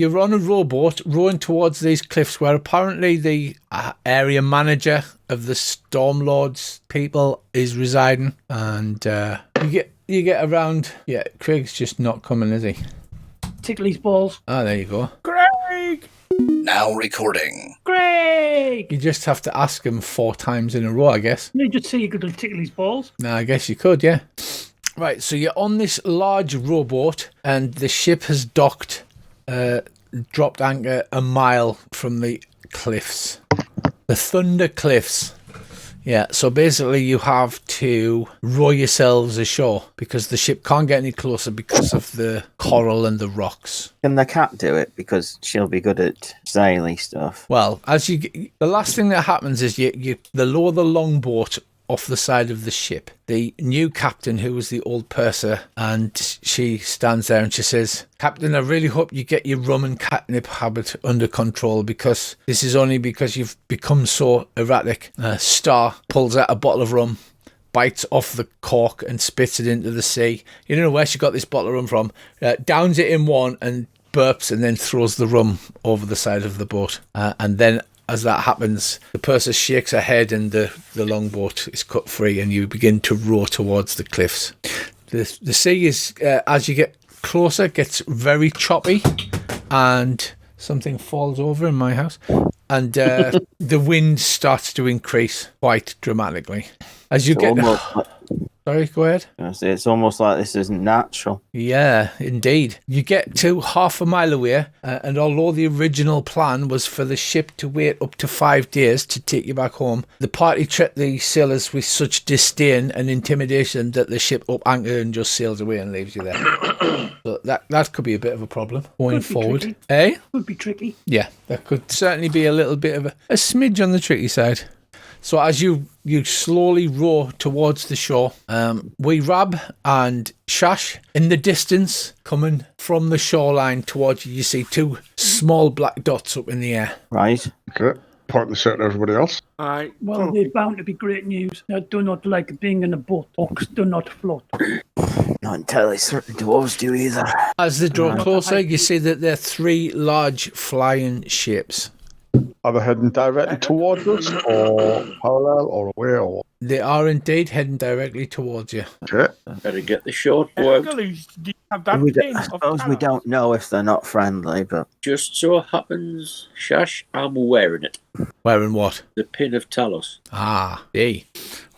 you're on a rowboat rowing towards these cliffs where apparently the area manager of the Stormlords people is residing, and you get around. Yeah, Craig's just not coming, is he? Tickle his balls. Oh, there you go. Craig! Now recording. Craig! You just have to ask him 4 times in a row, I guess. You just say you could tickle his balls. No, I guess you could, yeah. Right, so you're on this large rowboat, and the ship has docked, dropped anchor a mile from the cliffs. The Thunder Cliffs. Yeah, so basically you have to row yourselves ashore because the ship can't get any closer because of the coral and the rocks. Can the cat do it? Because she'll be good at sailing stuff. Well, the last thing that happens is you lower the longboat off the side of the ship. The new captain, who was the old purser, and she stands there and she says, "Captain, I really hope you get your rum and catnip habit under control, because this is only because you've become so erratic." Star pulls out a bottle of rum, bites off the cork and spits it into the sea. You don't know where she got this bottle of rum from. Downs it in one and burps, and then throws the rum over the side of the boat. And then as that happens, the purser shakes her head and the longboat is cut free, and you begin to row towards the cliffs. The sea is, as you get closer, gets very choppy, and something falls over in my house, and the wind starts to increase quite dramatically. As you get... Sorry, go ahead. It's almost like this isn't natural. Yeah, indeed. You get to half a mile away, and although the original plan was for the ship to wait up to 5 days to take you back home, the party treat the sailors with such disdain and intimidation that the ship up anchor and just sails away and leaves you there. So that could be a bit of a problem going forward. Tricky. Eh? Could be tricky. Yeah, that could certainly be a little bit of a smidge on the tricky side. So as you slowly row towards the shore, we Rab and Shash in the distance, coming from the shoreline towards you, you see 2 small black dots up in the air. Right. Okay. Point this out to everybody else. Aye. Well, they're bound to be great news. I do not like being in a boat. Ox do not float. Not entirely certain dwarves do either. As they draw closer, you see that there are 3 large flying shapes. Are they heading directly towards us, or parallel, or away, or? They are indeed heading directly towards you. Okay. Better get the short bow. Do you have that I suppose we don't know if they're not friendly, but... Just so happens, Shash, I'm wearing it. Wearing what? The pin of Talos. Ah, yay.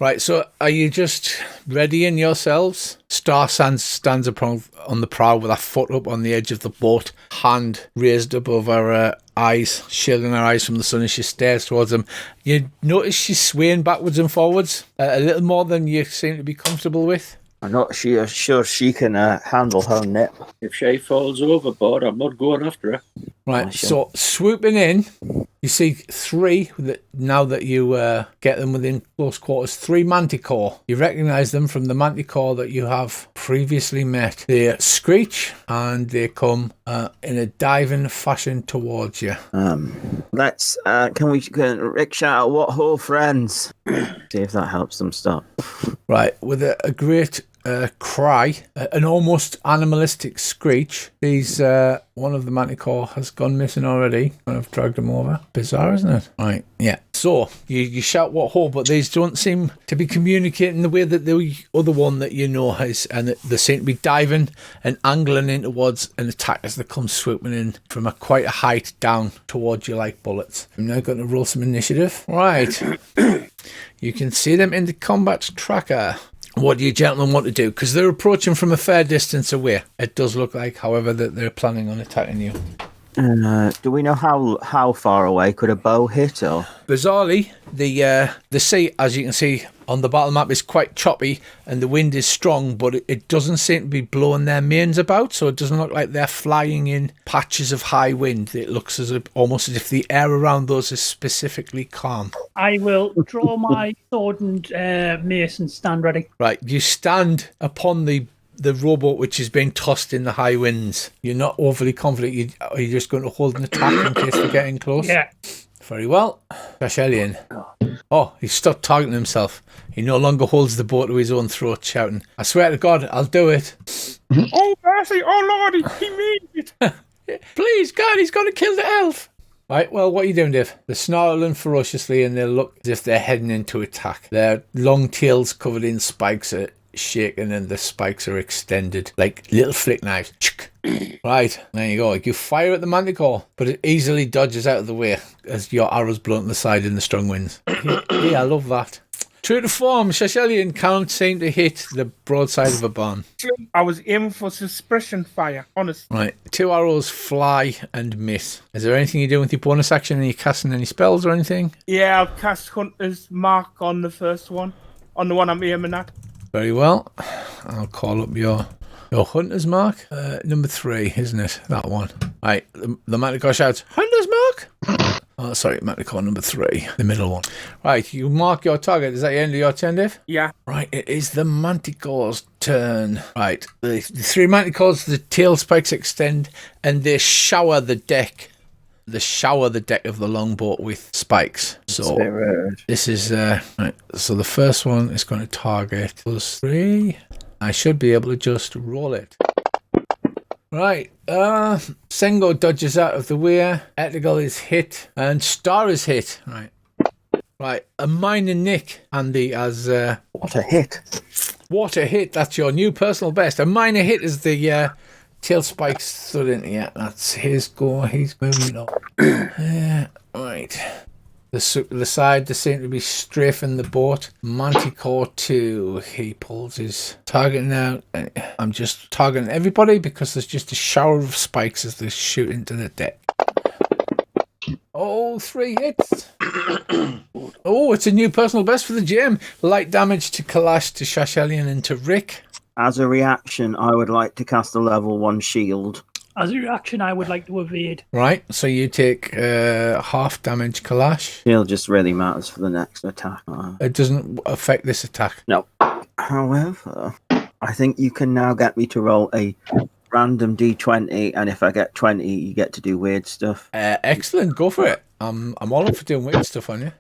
Right, so are you just readying yourselves? Star stands upon on the prow with her foot up on the edge of the boat, hand raised up over her eyes, shielding her eyes from the sun as she stares towards them. You notice she's swaying backwards and forwards, a little more than you seem to be comfortable with. I'm not sure she can handle her nip. If she falls overboard, I'm not going after her. Right, so swooping in, you see 3, now that you get them within close quarters, 3 manticore. You recognise them from the manticore that you have previously met. They screech and they come in a diving fashion towards you. Can Rick shout out, "What ho, friends"? See if that helps them stop. Right, with a great cry, an almost animalistic screech. One of the manticore has gone missing already. I've dragged them over. Bizarre, isn't it? Right, yeah. So you shout "what ho," but these don't seem to be communicating the way that the other one that you know has, and they seem to be diving and angling in towards an attack as they come swooping in from quite a height down towards you like bullets. I'm now going to roll some initiative. Right. You can see them in the combat tracker. What do you gentlemen want to do? Because they're approaching from a fair distance away. It does look like, however, that they're planning on attacking you. Do we know how far away could a bow hit? Or bizarrely, the sea, as you can see on the battle map, is quite choppy and the wind is strong, but it doesn't seem to be blowing their mains about, so it doesn't look like they're flying in patches of high wind. It looks almost as if the air around those is specifically calm. I will draw my sword and mace and stand ready. Right, you stand upon the rowboat which is being tossed in the high winds. You're not overly confident. Are you just going to hold an attack in case they're getting close? Yeah. Very well. Shashelian. Oh, he stopped targeting himself. He no longer holds the boat to his own throat, shouting, "I swear to God, I'll do it." Oh, mercy! Oh, Lordy! He means it! Please, God, he's going to kill the elf. Right, well, what are you doing, Dave? They're snarling ferociously and they look as if they're heading into attack. Their long tails covered in spikes are shaking and the spikes are extended like little flick knives. Right, there you go. You fire at the manticore, but it easily dodges out of the way as your arrows blunt the side in the strong winds. Yeah, I love that. True to form, Shashelian can't seem to hit the broadside of a barn. I was aiming for suppression fire, honest. Right, 2 arrows fly and miss. Is there anything you're doing with your bonus action? Are you casting any spells or anything? Yeah, I'll cast Hunter's Mark on the first one. On the one I'm aiming at. Very well. I'll call up your Hunter's Mark. Number 3, isn't it? That one. Right, the manticore shouts, Hunter's Mark? Oh, sorry, manticore number 3, the middle one. Right, you mark your target. Is that the end of your turn, Dave? Yeah. Right, it is the manticore's turn. Right, the 3 manticores, the tail spikes extend, and they shower the deck. They shower the deck of the longboat with spikes. So this is right. So the first one is going to target +3. I should be able to just roll it. Right, Sengo dodges out of the way, Etigal is hit, and Star is hit. Right, a minor nick, Andy, as... What a hit. What a hit, that's your new personal best. A minor hit is the tail spikes stood into you. That's his go, he's moving up. Right. The side, they seem to be strafing the boat. Manticore 2, he pulls his target now. I'm just targeting everybody because there's just a shower of spikes as they shoot into the deck. Oh, 3 hits. Oh, it's a new personal best for the GM. Light damage to Kalash, to Shashelian, and to Rick. As a reaction, I would like to cast a level 1 shield. As a reaction, I would like to evade. Right, so you take half damage, Kalash. Shield just really matters for the next attack. It doesn't affect this attack. No. However, I think you can now get me to roll a random d20, and if I get 20, you get to do weird stuff. Excellent, go for it. I'm all up for doing weird stuff on you.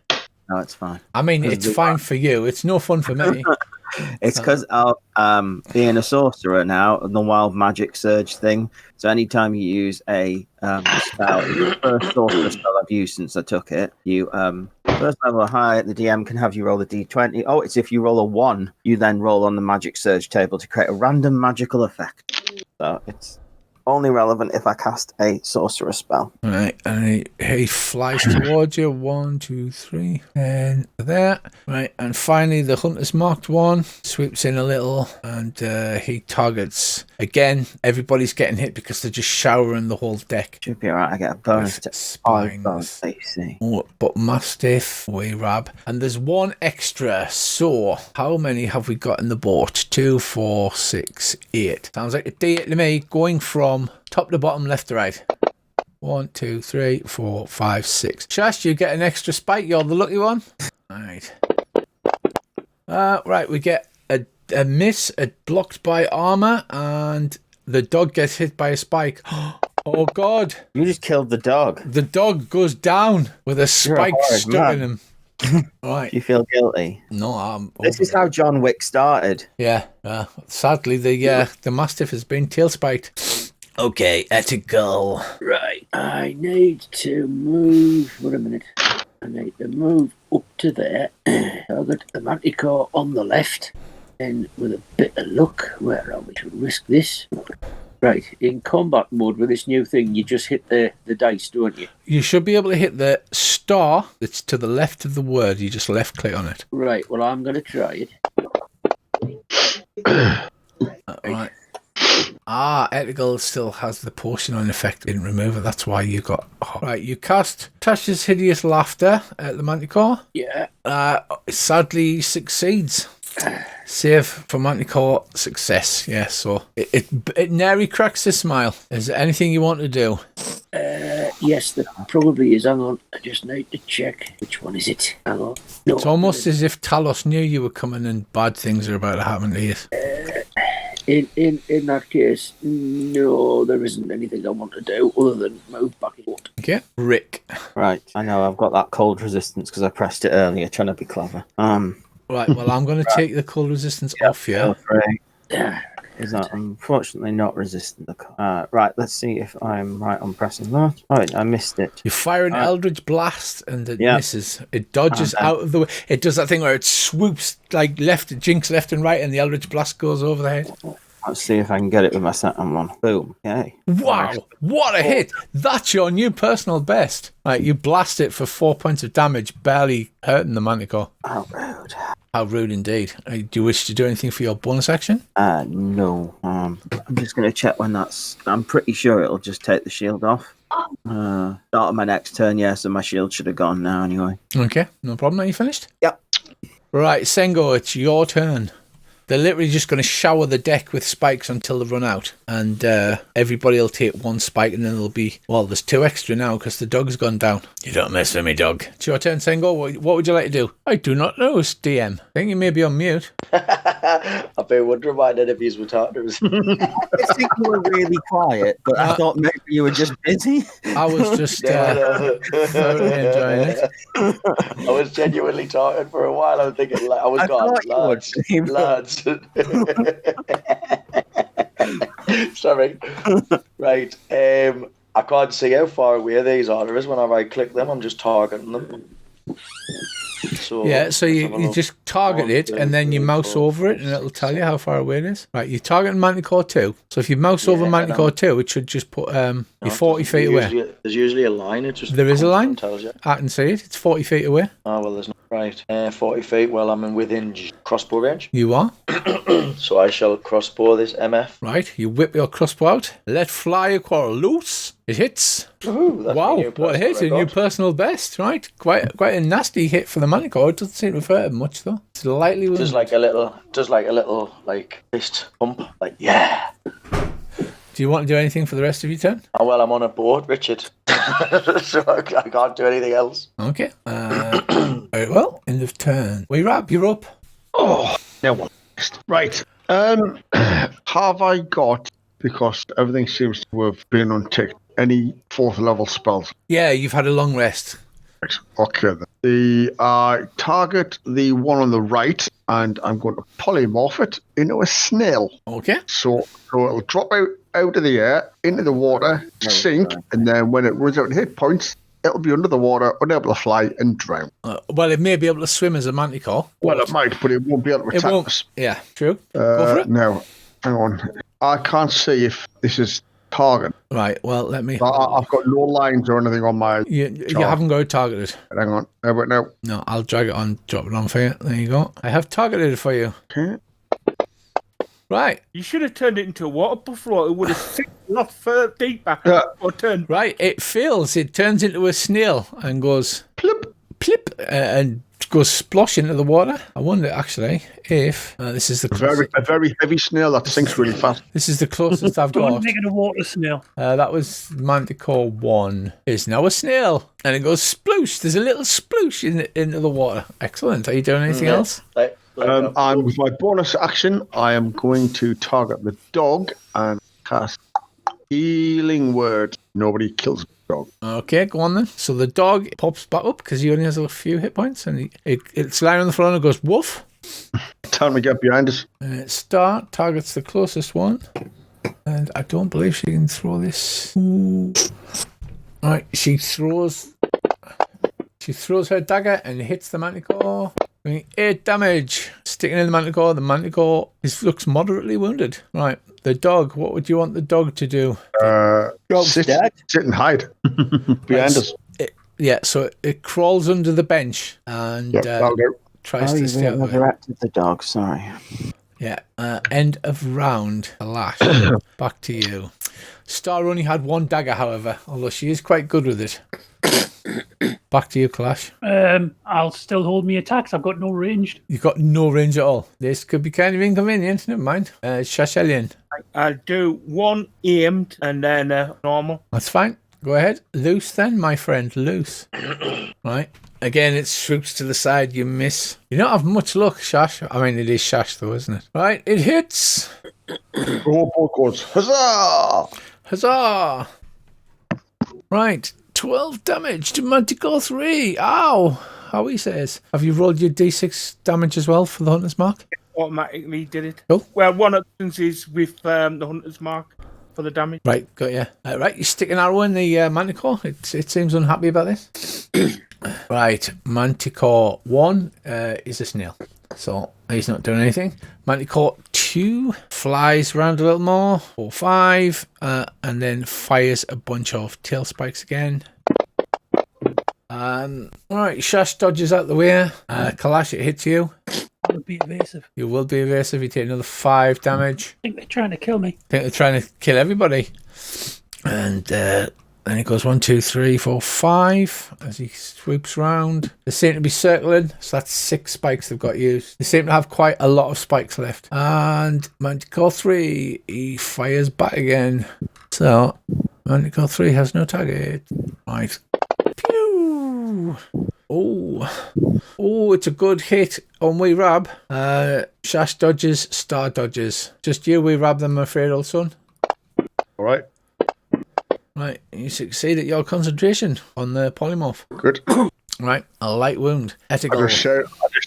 No, it's fine. I mean, it's fine for you. It's no fun for me. It's because of being a sorcerer now, and the wild magic surge thing. So anytime you use a spell, it's the first sorcerer spell I've used since I took it. You first level high, the DM can have you roll a d20. Oh, it's if you roll a 1, you then roll on the magic surge table to create a random magical effect. So it's only relevant if I cast a sorcerer spell. All right, and he flies towards you. 1, 2, 3, and there. Right, and finally the hunter's marked one sweeps in a little, and he targets again. Everybody's getting hit because they're just showering the whole deck. Should be alright. I get a bonus to 5 bonus AC. Oh, but Mastiff, Wayrab, and there's 1 extra. So how many have we got in the boat? 2, 4, 6, 8. Sounds like a D8 to me. Going from top to bottom, left to right. 1, 2, 3, 4, 5, 6. Shash, you get an extra spike. You're the lucky one. Right. Right, we get a miss, blocked by armor, and the dog gets hit by a spike. Oh God! You just killed the dog. The dog goes down with a spike stuck in him. Right. Do you feel guilty? No, This is how John Wick started. Yeah. Sadly, the Mastiff has been tail spiked. Okay, Etigal. Right, I need to move. Wait a minute. I need to move up to there. I've got the manticore on the left. And with a bit of luck, where are we to risk this? Right, in combat mode with this new thing, you just hit the dice, don't you? You should be able to hit the star that's to the left of the word. You just left click on it. Right, well, I'm going to try it. Right. Etigal still has the potion on effect. Didn't remove it. That's why you got... Right, you cast Tasha's Hideous Laughter at the Manticore. Yeah. Sadly succeeds. Save for Manticore, success. Yeah, so it nary cracks a smile. Is there anything you want to do? Yes, there probably is. Hang on, I just need to check. Which one is it? Hang on. No, it's almost as if Talos knew you were coming and bad things are about to happen to you. In that case, no, there isn't anything I want to do other than move back and forth. Okay, Rick. Right, I know I've got that cold resistance because I pressed it earlier, trying to be clever. Right, well, I'm going to take the cold resistance off you. Yeah. is that unfortunately not resistant. Right, let's see if I'm right on pressing that. Oh, I missed it. You fire an Eldritch Blast and it Yeah. misses. It dodges out of the way. It does that thing where it swoops like jinks left and right, and the Eldritch Blast goes over the head. Let's see if I can get it with my second one. Boom. Okay. Wow, what a hit! That's your new personal best. Right, you blast it for 4 points of damage, barely hurting the Manticore. How rude. How rude indeed. Do you wish to do anything for your bonus action? No. I'm just going to check when that's... I'm pretty sure it'll just take the shield off. Start of my next turn, so my shield should have gone now anyway. Okay, no problem. Are you finished? Yep. Right, Sengo, it's your turn. They're literally just going to shower the deck with spikes until they run out. And everybody will take one spike and then there'll be... Well, there's 2 extra now because the dog's gone down. You don't mess with me, dog. It's your turn, Sengo. What would you like to do? I do not know, DM. I think you may be on mute. I've been wondering why none of these were talking. I think you were really quiet, but I thought maybe you were just busy. I was just thoroughly enjoying it. I was genuinely talking for a while. I was thinking, like, I was going, lads. Sorry. Right. I can't see how far away these are. When I right click them, I'm just targeting them. So you just target it and then you mouse over it and it'll tell you how far away it is. Right, you're targeting Manticore 2. So if you mouse over Manticore 2, it should just put you're 40 feet away. There's usually a line. It just there is a line? Tells you. I can see it. It's 40 feet away. Oh, well, there's not. Right. 40 feet. Well, I'm within crossbow range. You are. So I shall crossbow this MF. Right, you whip your crossbow out. Let fly a quarrel loose. It hits. Ooh, that's wow, what a hit. A new personal best, right? Quite a nasty hit for the Manticore. It doesn't seem to hurt him much, though. It's lightly wounded. Just like a little fist pump. Like, yeah. Do you want to do anything for the rest of your turn? Oh, well, I'm on a boat, Richard. So I can't do anything else. Okay. Very well. End of turn. You're up. Oh, no one. Right. Have I got, because everything seems to have been unticked, any 4th level spells? Yeah, you've had a long rest. Okay, then. Target the one on the right, and I'm going to polymorph it into a snail. Okay. So it'll drop out of the air, into the water, sink, and then when it runs out of hit points, it'll be under the water, unable to fly, and drown. Well, it may be able to swim as a Manticore. Well, it might, but it won't be able to attack us. Yeah, true. Go for it. No, hang on. I can't see if this is target. Right, well, let me... I've got no lines or anything on my... You haven't got it targeted. Hang on. No. No, I'll drag it on, drop it on for you. There you go. I have targeted it for you. Okay. Right. You should have turned it into a water buffalo. It would have sunk a lot further deeper. Or turn. Right, it fails. It turns into a snail and goes plip, plip, and goes splosh into the water. I wonder, actually, if this is the closest. A very heavy snail that sinks really fast. This is the closest I've got. Don't make it a water snail. That was Manticore 1. It's now a snail. And it goes sploosh. There's a little sploosh into the water. Excellent. Are you doing anything else? And with my bonus action, I am going to target the dog and cast Healing Word. Nobody kills the dog. Okay, go on then. So the dog pops back up because he only has a few hit points, and it's lying on the floor and it goes woof. Time to get behind us. Targets the closest one, and I don't believe she can throw this. Ooh. All right, she throws her dagger and hits the Manticore. 8 damage. Sticking in the Manticore. The Manticore looks moderately wounded. Right. The dog. What would you want the dog to do? Sit and hide behind us. So it crawls under the bench and tries to stay out of it. The dog. Sorry. Yeah. End of round. Alash. Back to you. Star only had 1 dagger, however, although she is quite good with it. Back to you, Clash. I'll still hold me attacks. I've got no range. You've got no range at all. This could be kind of inconvenient. Never mind. Shashelian. I'll do 1 aimed and then normal. That's fine. Go ahead. Loose then, my friend. Loose. Right. Again, it swoops to the side. You miss. You don't have much luck, Shash. I mean, it is Shash, though, isn't it? Right. It hits. Huzzah! Huzzah! Right. 12 damage to Manticore 3. Ow! How he says. Have you rolled your d6 damage as well for the Hunter's Mark? automatically did it. Cool. Well, one option is with the hunter's mark for the damage. Right, got you. Right, you stick an arrow in the Manticore. It seems unhappy about this. Right, Manticore 1 is a snail. So he's not doing anything. Manticore 2 flies around a little more. 4, 5. And then fires a bunch of tail spikes again. Alright, Shash dodges out the way. Kalash, it hits you. I would be evasive. You will be evasive. You take another 5 damage. I think they're trying to kill me. I think they're trying to kill everybody. And then it goes 1, 2, 3, 4, 5 as he swoops round. They seem to be circling, so that's 6 spikes they've got used. They seem to have quite a lot of spikes left. And Manticore 3, he fires back again. So Manticore 3 has no target. Right. Pew! Oh, it's a good hit on Wee Rab. Shash dodges, Star dodges. Just you, Wee Rab, then, I'm afraid, old son. All right. Right, you succeed at your concentration on the polymorph. Good. Right, a light wound. I just shout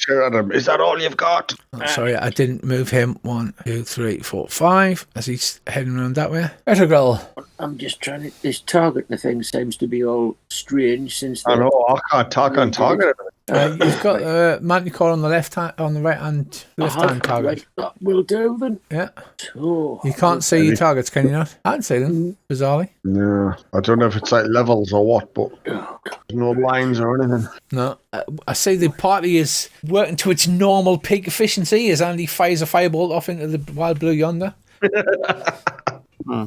at him, is that all you've got? Oh, sorry, I didn't move him. 1, 2, 3, 4, 5 as he's heading around that way. Etegral. I'm just trying to... This targeting thing seems to be all strange since... I know, I can't talk on target. You've got Manticore on the left hand, on the right hand, left hand target. Right, that will do then. Yeah. Oh, You can't see your targets, can you not? I can see them, bizarrely. No, I don't know if it's like levels or what, but there's no lines or anything. No, I see the party is working to its normal peak efficiency as Andy fires a firebolt off into the wild blue yonder.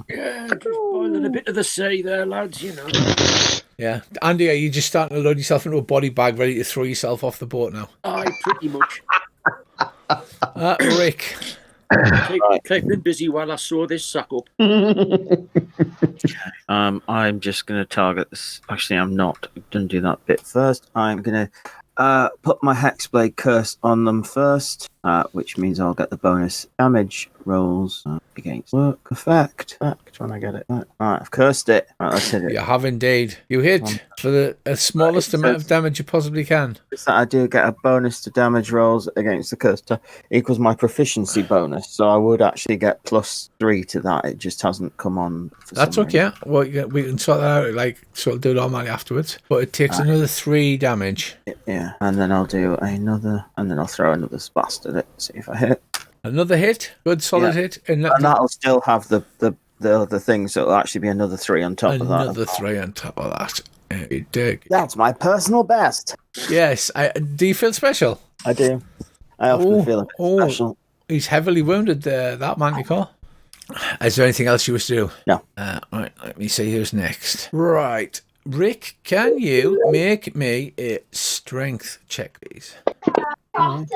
Yeah, just boiling a bit of the sea there, lads, you know. Yeah. Andy, are you just starting to load yourself into a body bag ready to throw yourself off the boat now? Aye, pretty much. Rick. Keep me busy while I sew this sack up. I'm just going to target this. Actually, I'm not going to do that bit first. I'm going to put my Hexblade Curse on them first, which means I'll get the bonus damage rolls against work effect. When I get it. Right, I've cursed it. Right, let's hit it. You have indeed. You hit for the smallest amount of damage you possibly can. So I do get a bonus to damage rolls against the curse equals my proficiency bonus. So I would actually get +3 to that. It just hasn't come on. That's okay. Well, we can sort that out. Like, sort of do it automatically afterwards. But it takes another 3 damage. Yeah, and then I'll do another, and then I'll throw another blast at it. See if I hit. Another hit, good solid hit, and that'll still have the other thing, so it'll actually be another 3 on top of that. Another 3 on top of that. That's my personal best. Yes. Do you feel special? I do. I often feel special. He's heavily wounded there, that Manticore. Is there anything else you wish to do? No. Right, let me see who's next. Right. Rick, can you make me a strength check, please? No.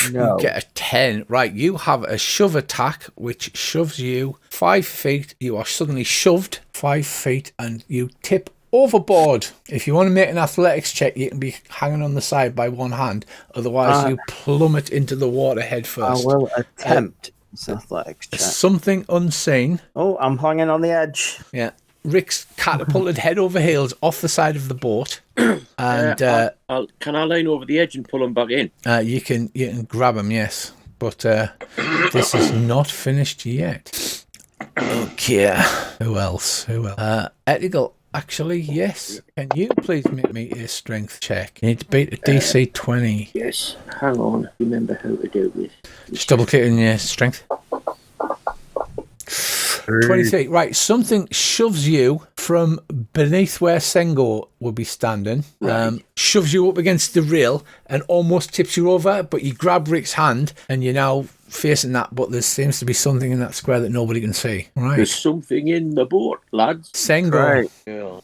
You get a 10. Right, you have a shove attack, which shoves you 5 feet. You are suddenly shoved 5 feet, and you tip overboard. If you want to make an athletics check, you can be hanging on the side by one hand. Otherwise, you plummet into the water head first. I will attempt this athletics check. Something unseen. Oh, I'm hanging on the edge. Yeah. Rick's catapulted head over heels off the side of the boat, and can I lean over the edge and pull him back in? You can grab him, yes, but this is not finished yet. Okay, who else? Ethical, actually, yes. Can you please make me a strength check? You need to beat a DC 20. Yes. Hang on. Remember how to do this. Just double click on your strength. 23. Right, something shoves you from beneath where Sengo will be standing, shoves you up against the rail and almost tips you over, but you grab Rick's hand and you're now facing that, but there seems to be something in that square that nobody can see. Right. There's something in the boat, lads. Sengo. Right. Yeah.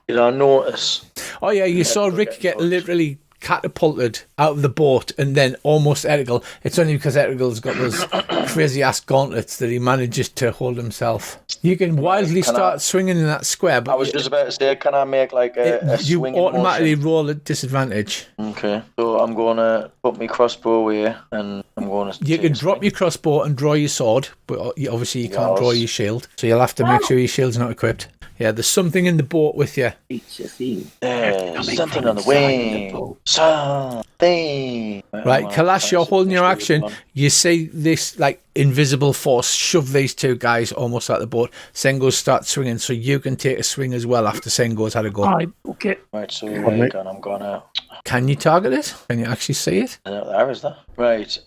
Did I notice? Oh, yeah, you saw Rick get literally catapulted out of the boat and then almost Ethical. It's only because Ethical's got those crazy ass gauntlets that he manages to hold himself. You can wildly start swinging in that square, but I was just about to say, can I make like a you swinging automatically motion? roll at disadvantage. Okay, so I'm going to put my crossbow away and I'm going to... You can drop your crossbow and draw your sword, but obviously you can't draw your shield, so you'll have to make sure your shield's not equipped. Yeah, there's something in the boat with you. It's a thing. There's something on the Inside wing. boat. Something. Right, Kalash, you're holding your action. You see this like invisible force shove these two guys almost out the boat. Sengo starts swinging, so you can take a swing as well after Sengo's had a go. Aye, okay. Right, so I'm going out. Can you target it? Can you actually see it? There is that. Right.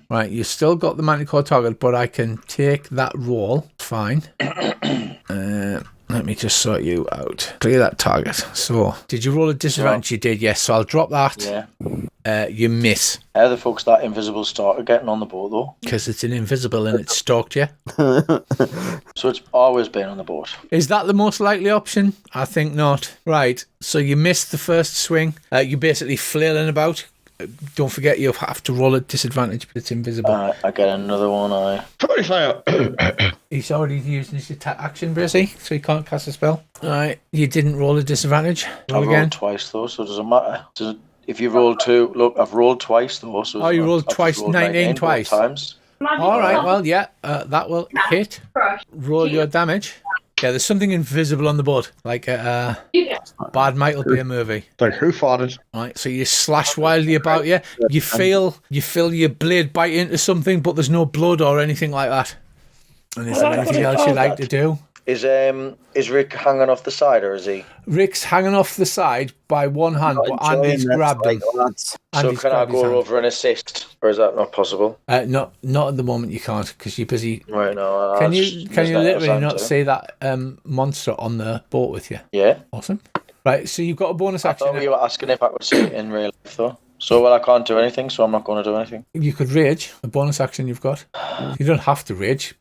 Right, you still got the Manticore target, but I can take that roll. Fine. Let me just sort you out. Clear that target. So, did you roll a disadvantage? You did, yes. So I'll drop that. Yeah. You miss. How the fuck's that invisible Stalker getting on the boat, though? Because it's an invisible and it stalked you. So it's always been on the boat. Is that the most likely option? I think not. Right, so you missed the first swing. You're basically flailing about. Don't forget you have to roll a disadvantage, but it's invisible. I get another one, He's already used his attack action, Brissy, so he can't cast a spell. Alright, you didn't roll a disadvantage. Roll I've again. rolled twice, though, so it doesn't matter. If you roll two... Look, I've rolled twice, though. So You rolled I've twice, rolled 19 twice. Times. Alright, well, yeah, that will hit. Roll your damage. Yeah, there's something invisible on the boat, like Bad Michael Bay movie. Like, who farted? Right, so you slash wildly about you. You feel your blade bite into something, but there's no blood or anything like that. And is there anything else you'd like to do? Is Rick hanging off the side, or is he? Rick's hanging off the side by one hand, but Andy's grabbed him. So can I go over and assist, or is that not possible? Not at the moment. You can't because you're busy. Right, no. Can you literally not see that monster on the boat with you? Yeah. Awesome. Right, so you've got a bonus I action. thought you were asking if I could see it in real life, though. So, I can't do anything, so I'm not going to do anything. You could rage. A bonus action you've got. You don't have to rage.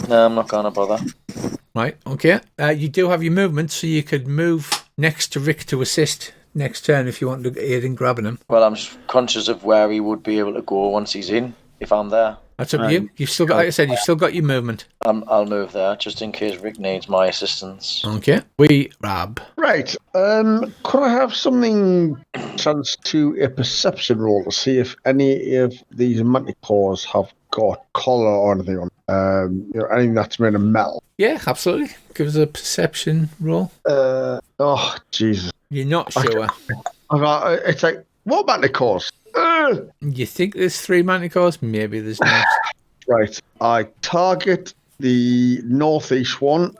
No, I'm not going to bother. Right, okay. You do have your movement, so you could move next to Rick to assist next turn if you want to aid in grabbing him. Well, I'm just conscious of where he would be able to go once he's in, if I'm there. That's up to you. You've still got, like I said, you've still got your movement. I'll move there, just in case Rick needs my assistance. Okay. We Rab. Right. Could I have something chance to a perception roll to see if any of these manticores have got collar or anything on? Anything that's made of metal. Yeah, absolutely. Give us a perception roll. Oh, Jesus. You're not sure. It's like, what manticores? You think there's 3 manticores? Maybe there's not. Right. I target the northeast one.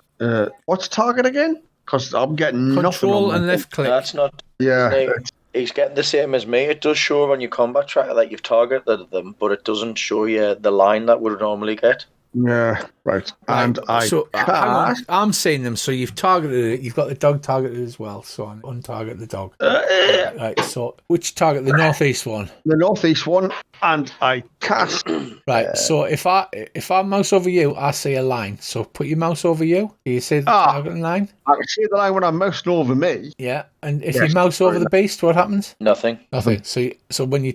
What's target again? Because I'm getting nothing. Control and left click. That's not... Yeah. He's getting the same as me. It does show on your combat tracker that you've targeted them, but it doesn't show you the line that would normally get. Yeah, right. And hang on. I'm seeing them. So you've targeted it. You've got the dog targeted as well. So I'm untarget the dog. Right. So which target? The northeast one. The northeast one, and I cast. Right. So if I mouse over you, I see a line. So put your mouse over you. Do you see the target line? I can see the line when I'm mousing over me. Yeah. And if you mouse over the beast, what happens? Nothing. Nothing. So when you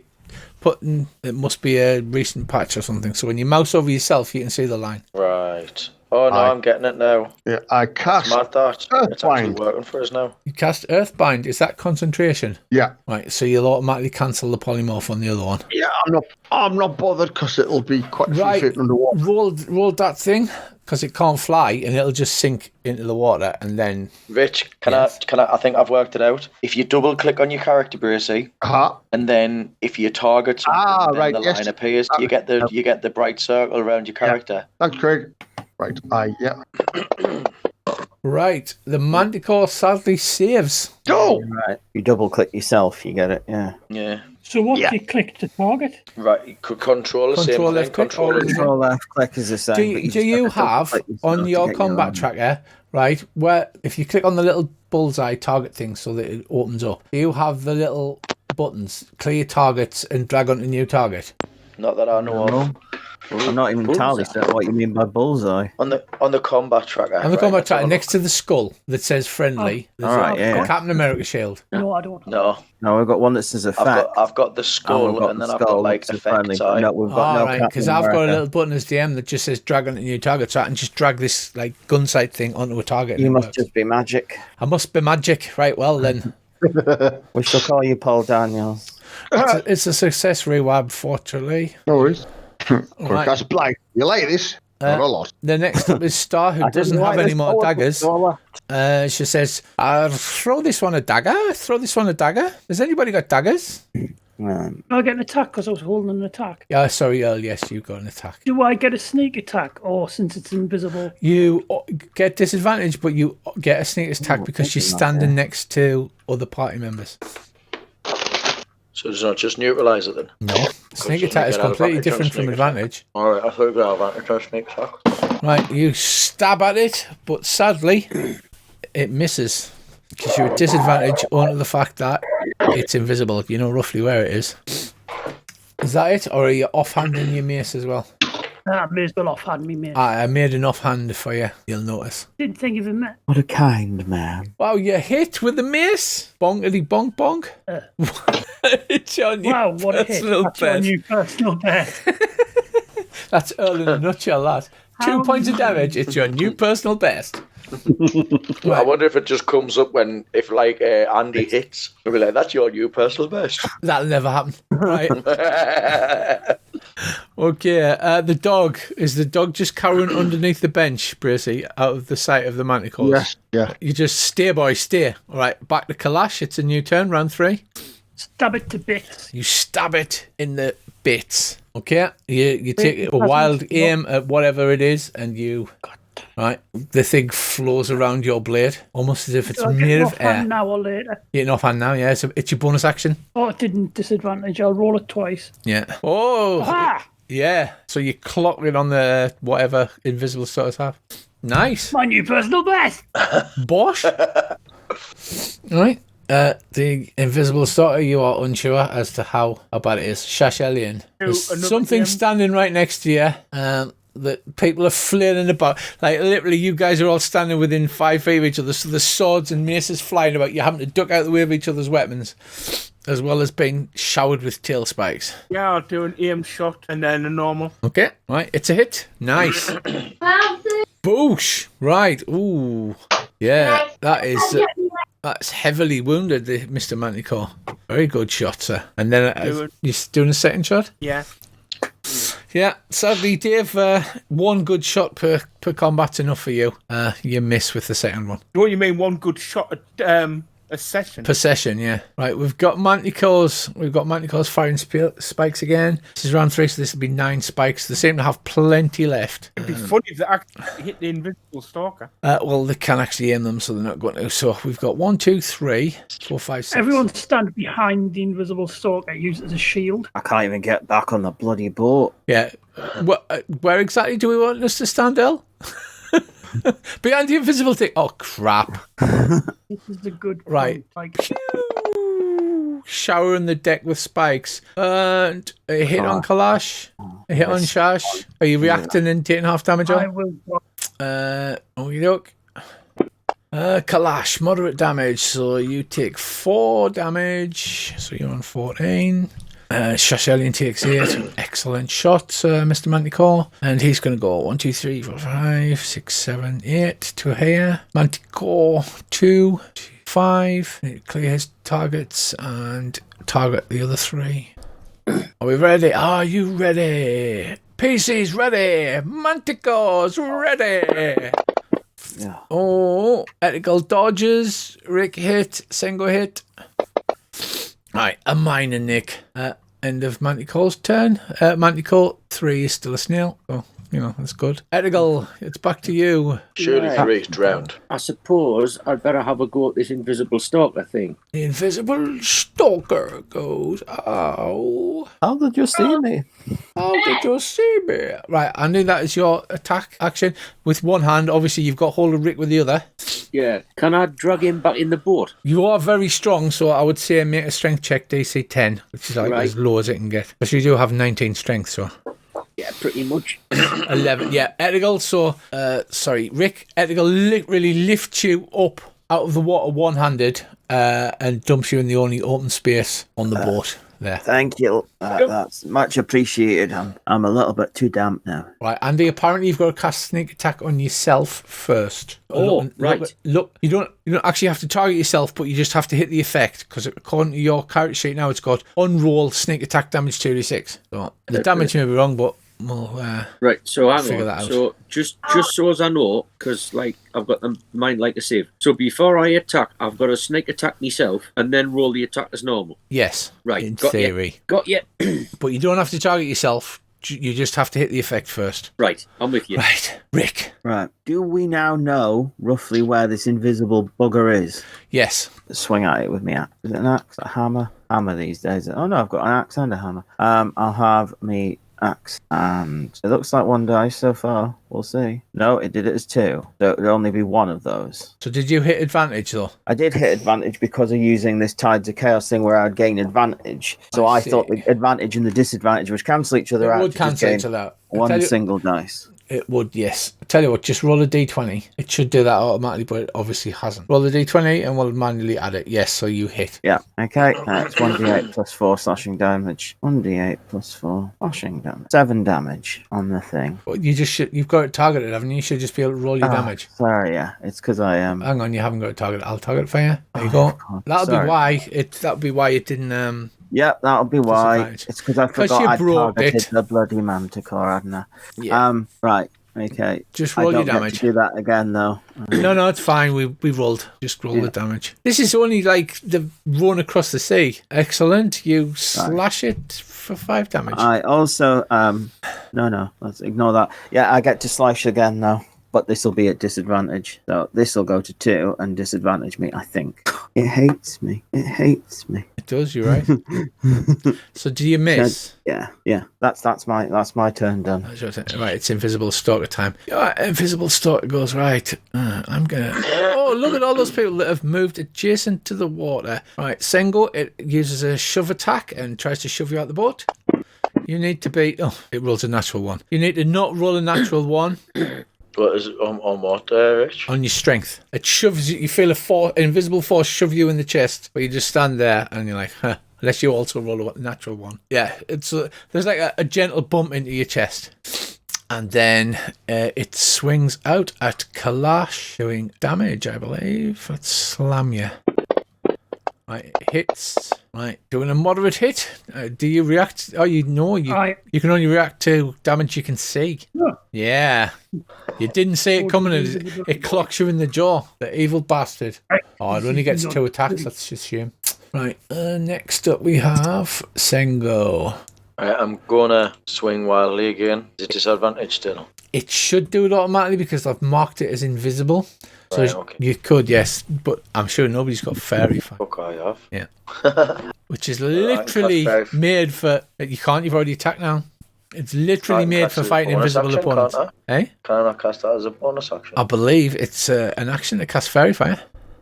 it must be a recent patch or something. So when you mouse over yourself, you can see the line. Right. Oh, no, I'm getting it now. Yeah, I cast It's mad that. It's actually Earthbind. working for us now. You cast Earthbind. Is that concentration? Yeah. Right. So you'll automatically cancel the polymorph on the other one. Yeah, I'm not bothered because it'll be quite a few Right. feet underwater. Roll that thing because it can't fly and it'll just sink into the water and then. Rich, I think I've worked it out. If you double click on your character, Bracy, and then if you target something, then the line appears. You get the bright circle around your character. Thanks, Craig. Right. Right. The Manticore sadly saves. Go. Right. You double click yourself, you get it. Yeah. Yeah. So what do you click to target? Right. You could control the same Control thing. left click. Control left click is the same. Do you have on your combat tracker, right, where if you click on the little bullseye target thing so that it opens up, do you have the little buttons, clear targets and drag onto new target? Not that I know of. I'm not even entirely certain what you mean by bullseye. On the combat tracker. On the combat tracker, next to the skull that says friendly, there's a Captain America shield. No, I don't. No, we've got one that says effect. I've got the skull, and then I've got like effect eye. No, we've got no. Because I've got a little button as DM that just says drag onto new target, so I can just drag this like gun sight thing onto a target. You must just be magic. I must be magic, right? Well then, we shall call you Paul Daniels. It's a success rewab, fortunately. No worries. Right. That's blind. You like this? Not a lot. The next up is Star, who doesn't have any more daggers. She says, I'll throw this one a dagger. Has anybody got daggers? I get an attack because I was holding an attack. Yeah, sorry, Earl. Yes, you've got an attack. Do I get a sneak attack, or since it's invisible? You get disadvantage, but you get a sneak attack because you're standing next to other party members. So does not just neutralise it then? No, sneak attack is completely different from advantage. All right, I thought you got advantage on sneak attack. Right, you stab at it, but sadly, it misses because you're at disadvantage onto the fact that it's invisible. You know roughly where it is. Is that it, or are you offhanding your mace as well? I may as well offhand me, mate. I made an offhand for you. You'll notice. Didn't think of him, mate. What a kind man. Wow, you hit with the mace. Bonkety bonk bonk. It's your new what a hit. That's your new personal best. That's Earl in a nutshell, that. 2 points of damage. It's your new personal best. I wonder if it just comes up if Andy hits. We'll be like, that's your new personal best. That'll never happen. Right. Okay. The dog. Is the dog just cowering underneath the bench, Bracey, out of the sight of the manticores? Yes. Yeah. You just stay, boy, stay. All right. Back to Kalash. It's a new turn. Round 3. Stab it to bits. You stab it in the bits. Okay. You take a wild aim at whatever it is, and you. Right, the thing flows around your blade, almost as if it's made of air. Now or later. Getting offhand now, yeah. It's your bonus action. Oh, it didn't disadvantage. I'll roll it twice. Yeah. Oh, aha! Yeah. So you clock it on the whatever invisible stars have. Nice. My new personal best. Bosh. Right. The invisible starter, you are unsure as to how bad it is. Shashelian. There's something standing right next to you. That people are flailing about. Like, literally, you guys are all standing within 5 feet of each other, so the swords and maces flying about. You're having to duck out the way of each other's weapons, as well as being showered with tail spikes. Yeah, I'll do an aim shot and then a normal. Okay, right, it's a hit. Nice. Boosh. Right, ooh. Yeah, that's heavily wounded, Mr. Manticore. Very good shot, sir. And then you're doing a second shot? Yeah. Yeah, sadly, Dave, one good shot per combat's enough for you. You miss with the second one. What do you mean, one good shot a session? Per session, yeah. Right, we've got Manticores. We've got Manticores firing spikes again. This is round 3, so this will be 9 spikes. They seem to have plenty left. It'd be funny if they actually hit the invisible stalker. Well, they can actually aim them, so they're not going to. So we've got 1, 2, 3, 4, 5, 6. Everyone stand behind the invisible stalker, use it as a shield. I can't even get back on the bloody boat. Yeah. Where exactly do we want us to stand, El? Behind the invisible thing. Oh, crap. This is a good right. Showering the deck with spikes. And a hit on Kalash. A hit on Shash. Are you reacting and taking half damage on? I will. Okey-doke. Kalash, moderate damage. So you take 4 damage. So you're on 14. Shashelian takes 8. Excellent shot, Mr. Manticore. And he's going to go 1, 2, 3, 4, 5, 6, 7, 8 to here. Manticore 2, 5. Clear his targets and target the other 3. Are we ready? Are you ready? PC's ready. Manticore's ready. Yeah. Oh, ethical dodges. Rick hit. Sengo hit. Right, a minor nick. End of Manticore's turn. Manticore 3 is still a snail. Oh, that's good. Ethical, it's back to you. Surely 3 drowned. I suppose I'd better have a go at this invisible stalker thing. The invisible stalker goes, ow. How did you see me? How did you see me? Right, Andy, that is your attack action. With one hand, obviously, you've got hold of Rick with the other. Yeah. Can I drag him back in the boat? You are very strong, so I would say make a strength check DC 10, which is like as low as it can get. But you do have 19 strength, so... Yeah, pretty much. 11, yeah. Ethical, so... Rick. Ethical really lifts you up out of the water one-handed and dumps you in the only open space on the boat. There. Thank you. That's much appreciated. I'm a little bit too damp now. Right, Andy, apparently you've got to cast sneak attack on yourself first. Right. Look, you don't actually have to target yourself, but you just have to hit the effect, because according to your character sheet now, it's got unroll sneak attack damage 2d6. So the damage may be wrong, but Right, so hang figure on. that out. So just so as I know, because like I've got mine like a save. So before I attack, I've got to sneak attack myself and then roll the attack as normal. Yes, Right, in got theory. Got you. But you don't have to target yourself. You just have to hit the effect first. Right, I'm with you. Right, Rick. Right. Do we now know roughly where this invisible bugger is? Yes. Swing at it with me. Is it an axe? A hammer? Hammer these days. Oh no, I've got an axe and a hammer. I'll have me axe, and it looks like one dice so far. We'll see. No, it did it as 2, so it would only be one of those. So did you hit advantage though? I did hit advantage because of using this Tides of Chaos thing where I'd gain advantage. So I thought the advantage and the disadvantage would cancel each other out. It would cancel each other out. One single dice. It would, yes. I tell you what, just roll a d20. It should do that automatically, but it obviously hasn't. Roll a d20 and we'll manually add it. Yes, so you hit. Yeah, okay. It's 1d8 plus 4 slashing damage. 1d8 plus 4 slashing damage. 7 damage on the thing. Well, you've got it targeted, haven't you? You should just be able to roll your damage. Sorry, yeah. It's because I am. Hang on, you haven't got it targeted. I'll target it for you. There you go. That'll be why it didn't. Yeah, that'll be why. It's because I forgot I targeted the bloody manticore, hadn't I? Yeah. Right. Okay. Just roll your damage. Get to do that again, though. No, it's fine. We rolled. Just roll the damage. This is only like the run across the sea. Excellent. You slash it for 5 damage. I also no, let's ignore that. Yeah, I get to slash again now. But this will be at disadvantage. So this will go to 2 and disadvantage me, I think. It hates me. It hates me. It does, you're right. So do you miss? Yeah. That's my turn done. Right, it's Invisible Stalker time. Invisible Stalker goes, right. I'm gonna. Oh, look at all those people that have moved adjacent to the water. Right, Sengo, it uses a shove attack and tries to shove you out the boat. You need to be. Oh, it rolls a natural 1. You need to not roll a natural 1. What is it on what, Rich? On your strength. It shoves you. You feel an invisible force shove you in the chest, but you just stand there and you're like, huh. Unless you also roll a natural 1. Yeah, it's there's like a gentle bump into your chest. And then it swings out at Kalash, doing damage, I believe. Let's slam you. Right, it hits. Right, doing a moderate hit. Do you react? Oh, you can only react to damage you can see. Yeah. You didn't see it coming. It clocks you in the jaw. The evil bastard. Oh, it only gets 2 attacks. That's just shame. Right, next up we have Sengo. Right, I'm gonna swing wildly again. Is it disadvantage still? It should do it automatically because I've marked it as invisible. So you could, yes, but I'm sure nobody's got Fairy Fire. Okay, I have. Yeah. Which is literally made for... You can't, you've already attacked now. It's literally made for fighting invisible opponents. Can I not cast that as a bonus action? I believe it's an action to cast Fairy Fire.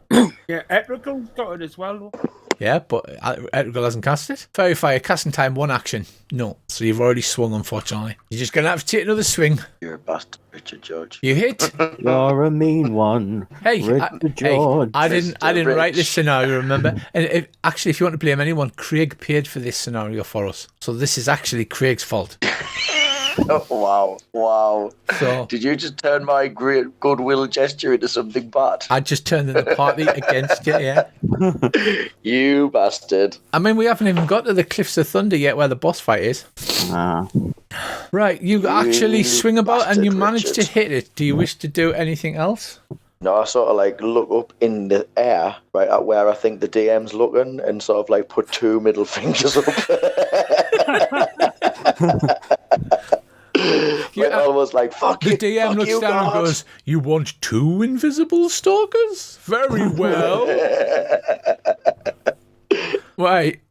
Yeah, Etrigil's got it as well. Yeah, but Etrigil hasn't cast it. Fairy Fire, casting time, 1 action. No. So you've already swung, unfortunately. You're just going to have to take another swing. You're a bastard, Richard George. You hit. You're a mean one. Hey, I didn't write this scenario, remember? And if you want to blame anyone, Craig paid for this scenario for us. So this is actually Craig's fault. Oh, wow. So, did you just turn my great goodwill gesture into something bad? I just turned the party against you, yeah. You bastard. I mean, we haven't even got to the Cliffs of Thunder yet where the boss fight is. Right, you actually swing about and you manage to hit it. Do you wish to do anything else? No, I sort of like look up in the air, right, at where I think the DM's looking and sort of like put 2 middle fingers up. Almost like, fuck you. The DM looks down and goes, "You want 2 invisible stalkers? Very well." Right,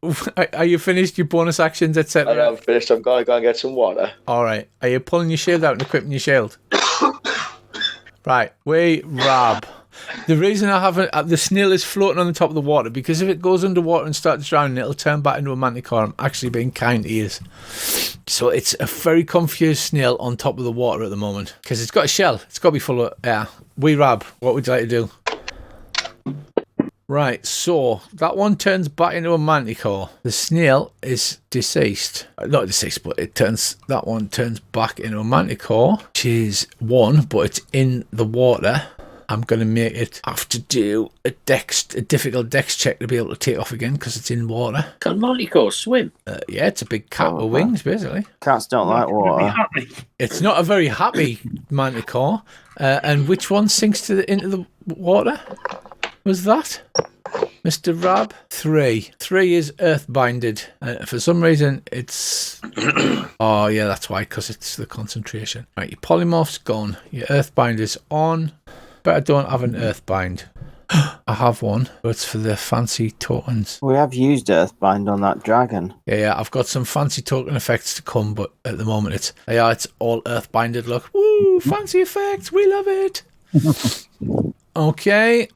are you finished your bonus actions, etc.? I am finished. I'm going to go and get some water. All right. Are you pulling your shield out and equipping your shield? Right, Rob. The reason I haven't... the snail is floating on the top of the water because if it goes underwater and starts drowning, it'll turn back into a manticore. I'm actually being kind to you. So it's a very confused snail on top of the water at the moment because it's got a shell. It's got to be full of air. Rob, what would you like to do? Right, so that one turns back into a manticore. The snail is deceased. Not deceased, but that one turns back into a manticore, which is 1, but it's in the water. I'm going to make it have to do a difficult dex check to be able to take off again because it's in water. Can Manticore swim? Yeah, it's a big cat with wings, basically. Cats don't like water. It's not a very happy Manticore. And which one sinks into the water? Was that? Mr. Rab? 3. 3 is earth-binded. For some reason, it's... Oh, yeah, that's why, because it's the concentration. Right, your polymorph's gone. Your earthbind is on. But I don't have an earthbind. I have one, but it's for the fancy tokens. We have used Earthbind on that dragon. Yeah, I've got some fancy token effects to come, but at the moment it's all earthbinded. Look, woo, fancy effects, we love it. Okay,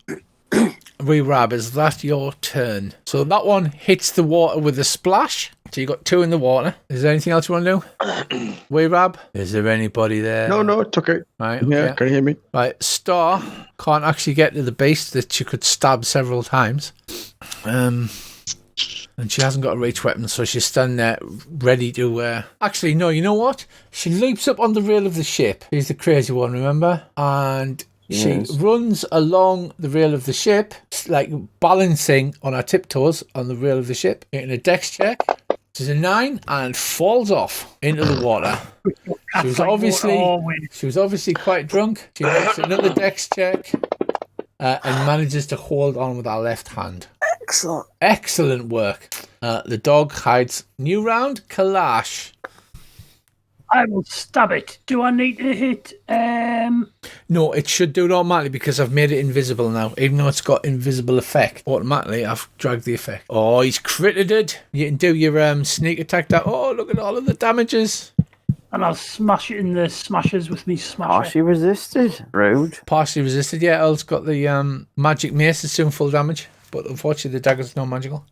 Rab, is that your turn? So that one hits the water with a splash. So you got 2 in the water. Is there anything else you want to do? Rab, is there anybody there? No, it's okay. Right, okay. Yeah, can you hear me? Right, Star can't actually get to the beast that you could stab several times. And she hasn't got a reach weapon, so she's standing there ready to... Actually, no, you know what? She leaps up on the rail of the ship. She's the crazy one, remember? And... Yes. She runs along the rail of the ship, like balancing on her tiptoes on the rail of the ship, getting a dex check. She's a 9 and falls off into the water. She was obviously quite drunk. She makes another dex check and manages to hold on with her left hand. Excellent work. The dog hides. New round, Kalash. I will stab it. Do I need to hit? No, it should do it automatically because I've made it invisible now. Even though it's got invisible effect, automatically I've dragged the effect. Oh, he's critted it. You can do your sneak attack. Oh, look at all of the damages. And I'll smash it in the smashers with me smasher. Partially resisted. Rude. Partially resisted. Yeah, Earl's got the magic mace. It's doing full damage, but unfortunately the dagger's not magical.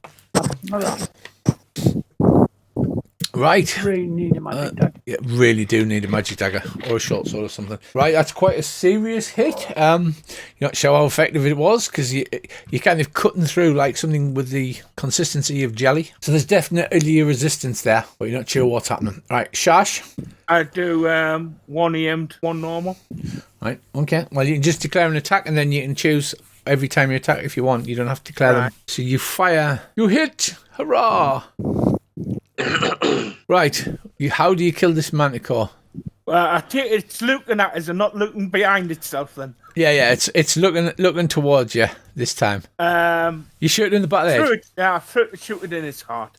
Right. Really need a magic dagger. Yeah, really do need a magic dagger or a short sword or something. Right, that's quite a serious hit. You're not sure how effective it was because you're kind of cutting through like something with the consistency of jelly. So there's definitely a resistance there, but you're not sure what's happening. Right, Shash? I do 1 EM'd, 1 normal. Right, okay. Well, you can just declare an attack and then you can choose every time you attack if you want. You don't have to declare them. So you fire. You hit. Hurrah! Right, how do you kill this manticore? I think it's looking at us and not looking behind itself then. Yeah, it's looking towards you this time. You shoot it in the back of the head? I shoot it in its heart.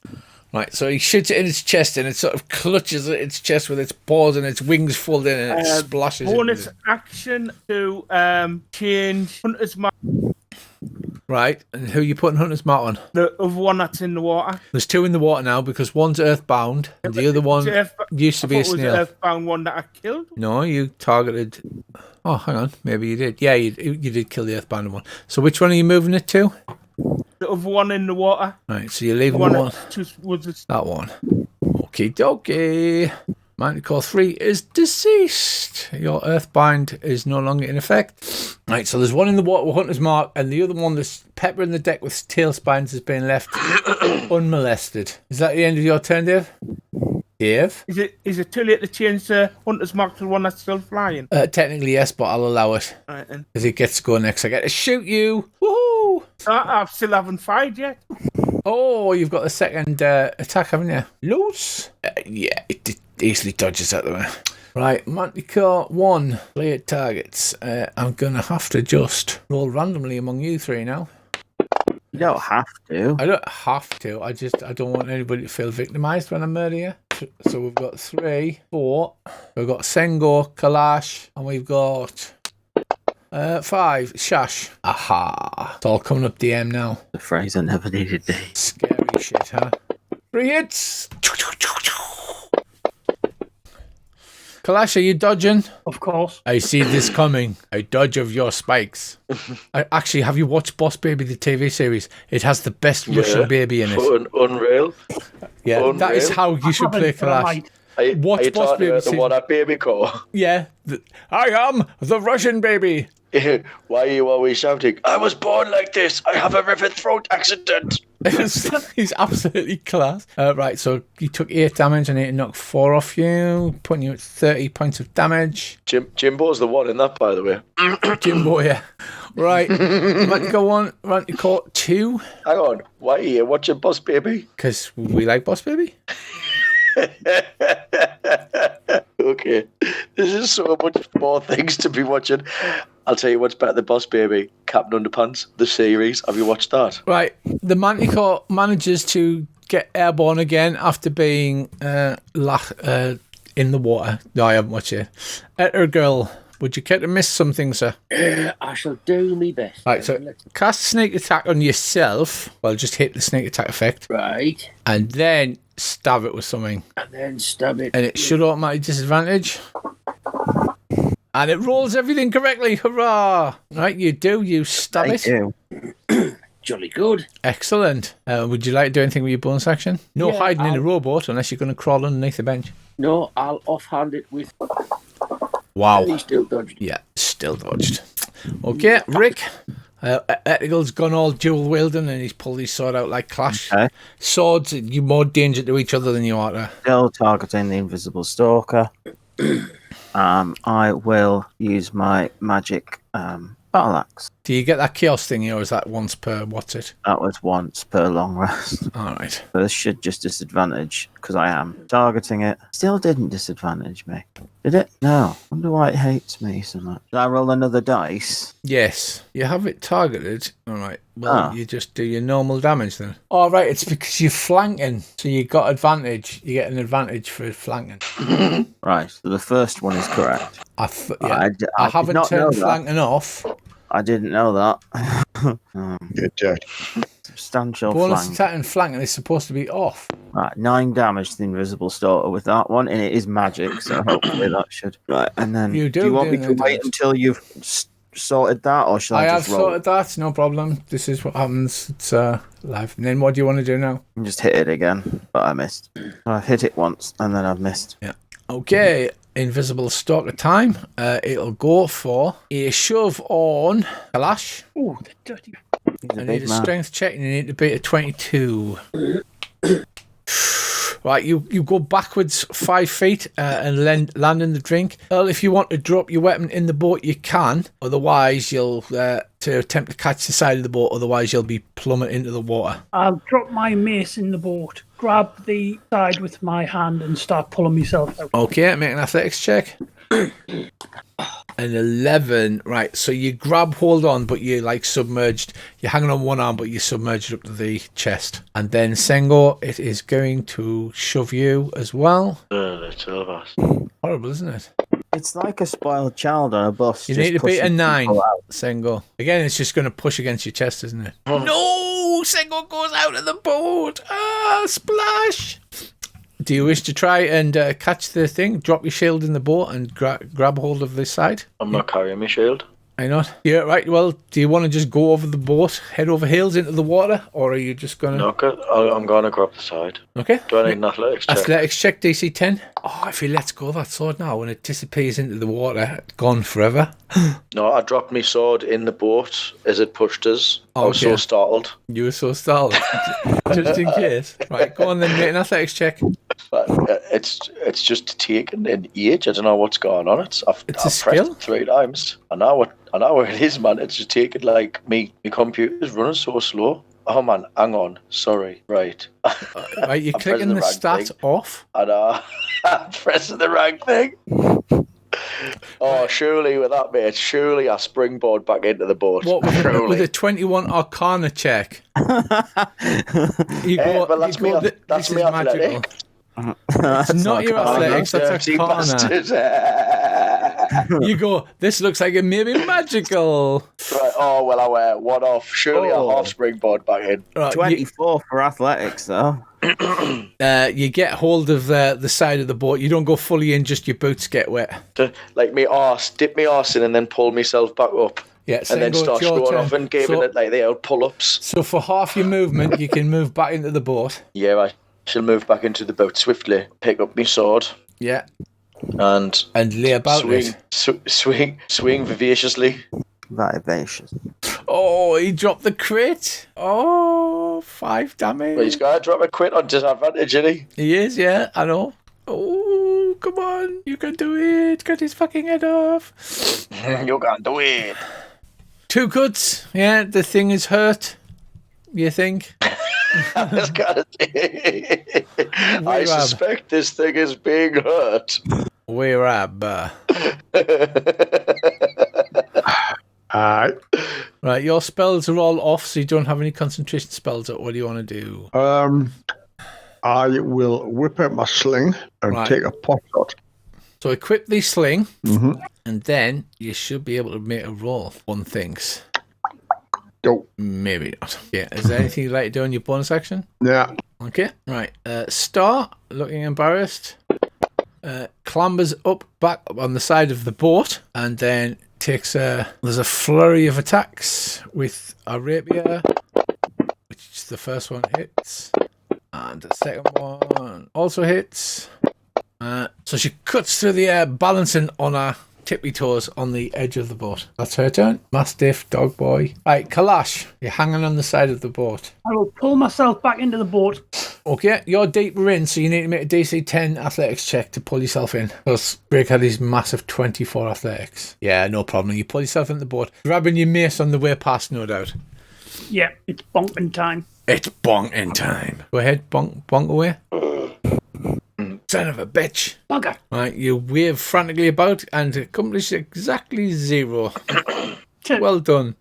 Right, so he shoots it in its chest and it sort of clutches at its chest with its paws and its wings fold in and it splashes. Bonus action to change Hunter's Mark. Right, and who are you putting Hunter's Mark on? The other one that's in the water. There's 2 in the water now because one's earthbound and the other one used to be a snail. Was the earthbound one that I killed? No, you targeted... Oh, hang on, maybe you did. Yeah, you did kill the earthbound one. So which one are you moving it to? The other one in the water. Right, so you're leaving one. That one. Okie dokie. Manticore 3 is deceased. Your earthbind is no longer in effect. Right, so there's one in the water with Hunter's Mark, and the other one that's peppering the deck with tail spines has been left unmolested. Is that the end of your turn, Dave? Dave? Is it too late to change the Hunter's Mark to the one that's still flying? Technically, yes, but I'll allow it. Right then. Because it gets to go next. I get to shoot you. Woohoo! I still haven't fired yet. Oh, you've got the second attack, haven't you? Loose? Yeah, it easily dodges out the way. Right, Manticore 1, play at targets. I'm going to have to just roll randomly among you 3 now. You don't have to. I don't have to. I don't want anybody to feel victimised when I murder you. So we've got 3, 4. We've got Sengo, Kalash, and we've got 5, Shash. Aha. It's all coming up DM now. The phrase I never needed to. Scary shit, huh? 3 hits. Kalash, are you dodging? Of course. I see this coming. I dodge of your spikes. Actually, have you watched Boss Baby, the TV series? It has the best Russian baby in it. Unreal. Yeah, Unreal. That is how you should play Kalash. Watch Boss Baby. The one that baby call. Yeah. I am the Russian baby. Why are you always shouting? I was born like this. I have a rivet throat accident. He's absolutely class. Right, so you took 8 damage and it knocked 4 off you, putting you at 30 points of damage. Jimbo's the one in that, by the way. Jimbo, yeah. Right, Manticore 1, Manticore 2. Hang on, why are you watching Boss Baby? Because we like Boss Baby. Okay, this is so much more things to be watching. I'll tell you what's better than Boss Baby. Captain Underpants, the series. Have you watched that? Right, the Manticore manages to get airborne again after being in the water. No, I haven't watched it. Etter Girl, would you care to miss something, sir? I shall do my best. Right, so cast Snake Attack on yourself. Well, just hit the Snake Attack effect. Right. And then stab it with something. And then stab it. And it should automatically disadvantage. And it rolls everything correctly. Hurrah! Right, you stab it. Jolly good. Excellent. Would you like to do anything with your bonus action? No hiding in a rowboat unless you're going to crawl underneath the bench. No, I'll offhand it with... Wow. He still dodged. Yeah, still dodged. Okay, Rick. Etical's gone all dual wielding and he's pulled his sword out like Clash. Okay. Swords, you're more danger to each other than you are to... Still targeting the invisible stalker. I will use my magic battle axe. Do you get that chaos thing, or is that once per what's it? That was once per long rest. Alright. So this should just disadvantage, because I am targeting it. Still didn't disadvantage me. Did it? No. Wonder why it hates me so much. Did I roll another dice? Yes. You have it targeted. Alright. Well, you just do your normal damage then. Alright, it's because you're flanking. So you got advantage. You get an advantage for flanking. Right. So the first one is correct. I did haven't not know turned that. flanking off. I didn't know that. Good job. Substantial Bonus flank. attack and flanking is supposed to be off. Right, 9 damage to the invisible stalker with that one, and it is magic, so hopefully that should. Right, and then You do you want me to do wait that. until you've sorted that, or shall I I have just roll? sorted that, no problem. This is what happens. It's live. And then what do you want to do now? Just hit it again, but I missed. I've hit it once, and then I've missed. Yeah. Okay, invisible stalker time. It'll go for a shove on Kalash. Oh, the dirty. He's a I big need a man. strength check and you need to beat a 22. Right, you go backwards 5 feet and land in the drink. Well, if you want to drop your weapon in the boat, you can. Otherwise, you'll to attempt to catch the side of the boat. Otherwise, you'll be plummet into the water. I'll drop my mace in the boat, grab the side with my hand, and start pulling myself out. Okay, make an athletics check. An 11. Right, so you grab hold on, but you're like submerged. You're hanging on one arm, but you're submerged up to the chest. And then Sengo, it is going to shove you as well. The two of us. Horrible, isn't it? It's like a spoiled child on a bus. You just need to beat a pushing 9, people out. Sengo. Again, it's just going to push against your chest, isn't it? No! Sengo goes out of the boat! Ah, splash! Do you wish to try and catch the thing? Drop your shield in the boat and grab hold of this side? I'm not carrying my shield. Why not? Yeah, right. Well, do you want to just go over the boat, head over heels into the water, or are you just going to... No, I'm going to grab the side. Okay. Do I need an athletics check? Athletics check, DC 10. Oh, if he lets go of that sword now, when it disappears into the water, gone forever. No, I dropped my sword in the boat as it pushed us. I was so startled. You were so startled. Just in case. Right, go on then, make an athletics check. But it's just taken an age. I don't know what's going on. I've It's a pressed skill? it 3 times. I know what it is, man. It's just taken like me. My computer's running so slow. Oh man, hang on. Sorry. Right. Right, you're I'm clicking pressing the the wrong stat thing. off. And I'm pressing the wrong thing. Oh, surely with that, mate. Surely I springboard back into the boat. What, Surely. with a 21 Arcana check? You go, but that's you go, me- this that's is me magical. athletics. It's not your athletics, that's Dirty Arcana. bastard. You go, this looks like it may be magical. Right. Oh, well, I wear one off. Surely Oh. I half springboard back in. Right, 24 for athletics, though. you get hold of the side of the boat. You don't go fully in, just your boots get wet. Like me arse, dip me arse in and then pull myself back up. Yeah, And then Sengo, start it's your going turn. off and giving So- it like the old pull-ups. So for half your movement, you can move back into the boat. Yeah, I shall move back into the boat swiftly, pick up my sword, Yeah, and and lay about swing, it. swing vivaciously. Vivacious. Oh, he dropped the crit. Oh, 5 damage. Well, he's got to drop a crit on disadvantage, isn't he? He is, yeah, I know. Oh, come on. You can do it. Cut his fucking head off. You can do it. 2 cuts. Yeah, the thing is hurt. You think? I suspect this thing is being hurt. We're up. Right, your spells are all off, so you don't have any concentration spells. What do you want to do? I will whip out my sling and take a pot shot. So equip the sling, and then you should be able to make a roll. One thinks. Go. Maybe not. Yeah. Is there anything you'd like to do in your bonus action? Yeah. Okay. Right. Star, looking embarrassed, clambers back up on the side of the boat, and then takes there's a flurry of attacks with a rapier, which is the first one hits, and the second one also hits. So she cuts through the air, balancing on her tippy toes on the edge of the boat. That's her turn. Mastiff, dog boy. Right, Kalash, you're hanging on the side of the boat. I will pull myself back into the boat. Okay, you're deeper in, so you need to make a DC 10 athletics check to pull yourself in. Because Greg had his massive 24 athletics. Yeah, no problem. You pull yourself in the boat, grabbing your mace on the way past, no doubt. Yeah, it's bonking time. It's bonking time. Go ahead, bonk away. Son of a bitch. Bugger. Right, you wave frantically about and accomplish exactly 0. Well done.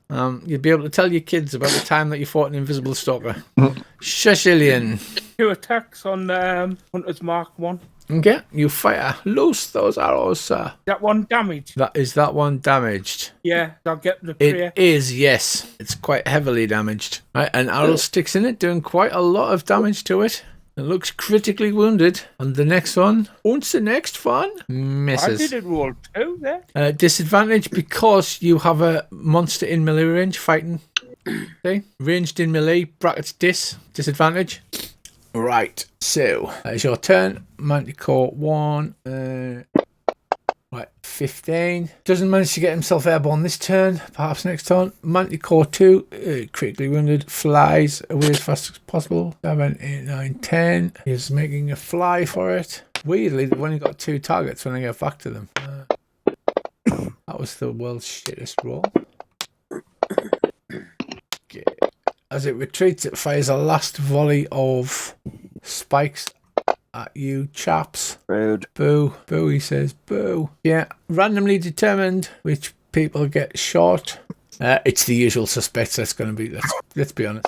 You'll be able to tell your kids about the time that you fought an invisible stalker. Shashilian. 2 attacks on Hunter's Mark 1. Okay, you fire. Loose those arrows, sir. That one damaged? That one damaged? Yeah, I'll get the prayer. It is, yes. It's quite heavily damaged. Right, an arrow sticks in it, doing quite a lot of damage to it. It looks critically wounded. And the next one. What's the next one? Misses. I didn't roll 2 there. Disadvantage because you have a monster in melee range fighting. See? Ranged in melee, brackets disadvantage. Right, so that is your turn. Manticore 1. Right, 15. Doesn't manage to get himself airborne this turn. Perhaps next turn. Manticore 2. Critically wounded. Flies away as fast as possible. 7, 8, 9, 10. He's making a fly for it. Weirdly, they've only got 2 targets when I get back to them. That was the world's shittest roll. Okay. As it retreats, it fires a last volley of spikes at you chaps. Rude. Boo. Boo, he says. Boo. Yeah. Randomly determined which people get shot. It's the usual suspects. That's going to be... Let's be honest.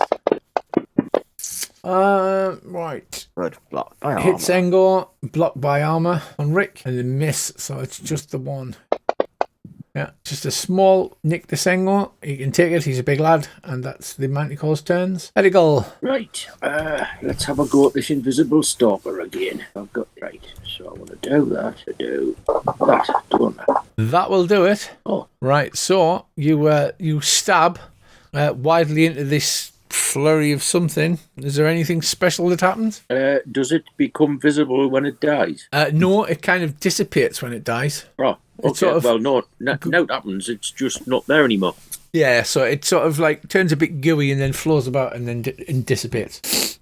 Right. Red blocked by armor. Hits Engor. Blocked by armor on Rick. And then miss. So it's just the one. Yeah, just a small nick to Sengor. He can take it. He's a big lad. And that's the Manticore's turns. Let it go. Right. Let's have a go at this invisible stalker again. I've got... Right. So I want to do that. Don't I? That will do it. Oh. Right. So you stab widely into this flurry of something. Is there anything special that happens? Does it become visible when it dies? No, it kind of dissipates when it dies. Oh. Okay, sort of, well, no, it happens. It's just not there anymore. Yeah, so it sort of like turns a bit gooey and then flows about and then dissipates.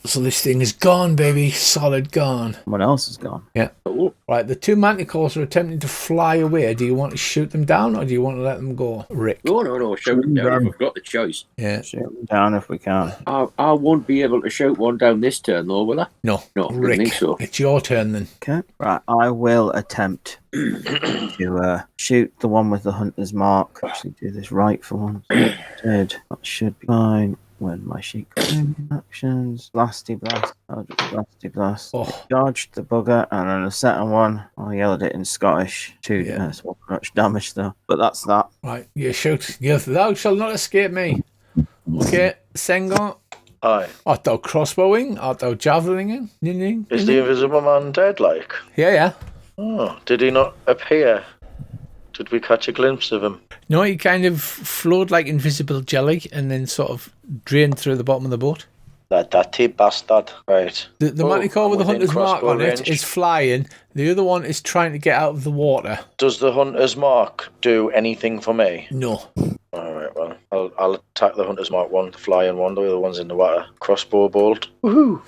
So this thing is gone, baby. Solid gone. Someone else is gone. Yeah. Oh. Right, the 2 manticores are attempting to fly away. Do you want to shoot them down or do you want to let them go, Rick? No. Shoot them down if we've got the choice. Yeah. Shoot them down if we can. I won't be able to shoot one down this turn, though, will I? No. Rick, I think so. It's your turn then. Okay. Right, I will attempt to shoot the one with the hunter's mark. Actually do this right for once. That should be fine. When my sheet actions, blasty blast, I'll just blasty blast. Oh. Dodged the bugger, and then the second one, I yelled it in Scottish. 2 that's not much damage though, but that's that. Right, you shoot. Thou shalt not escape me. Okay, Sengor. Aye. Art thou crossbowing? Art thou javelinging? Is the invisible man dead, like? Yeah. Oh, did he not appear? Did we catch a glimpse of him? No, he kind of flowed like invisible jelly and then sort of drained through the bottom of the boat. That dirty bastard. Right. The Manticore with the within hunter's mark on crossbow it is flying. The other one is trying to get out of the water. Does the hunter's mark do anything for me? No. Alright, well, I'll attack the hunter's mark one, the flying one, the other one's in the water. Crossbow bolt. Woohoo!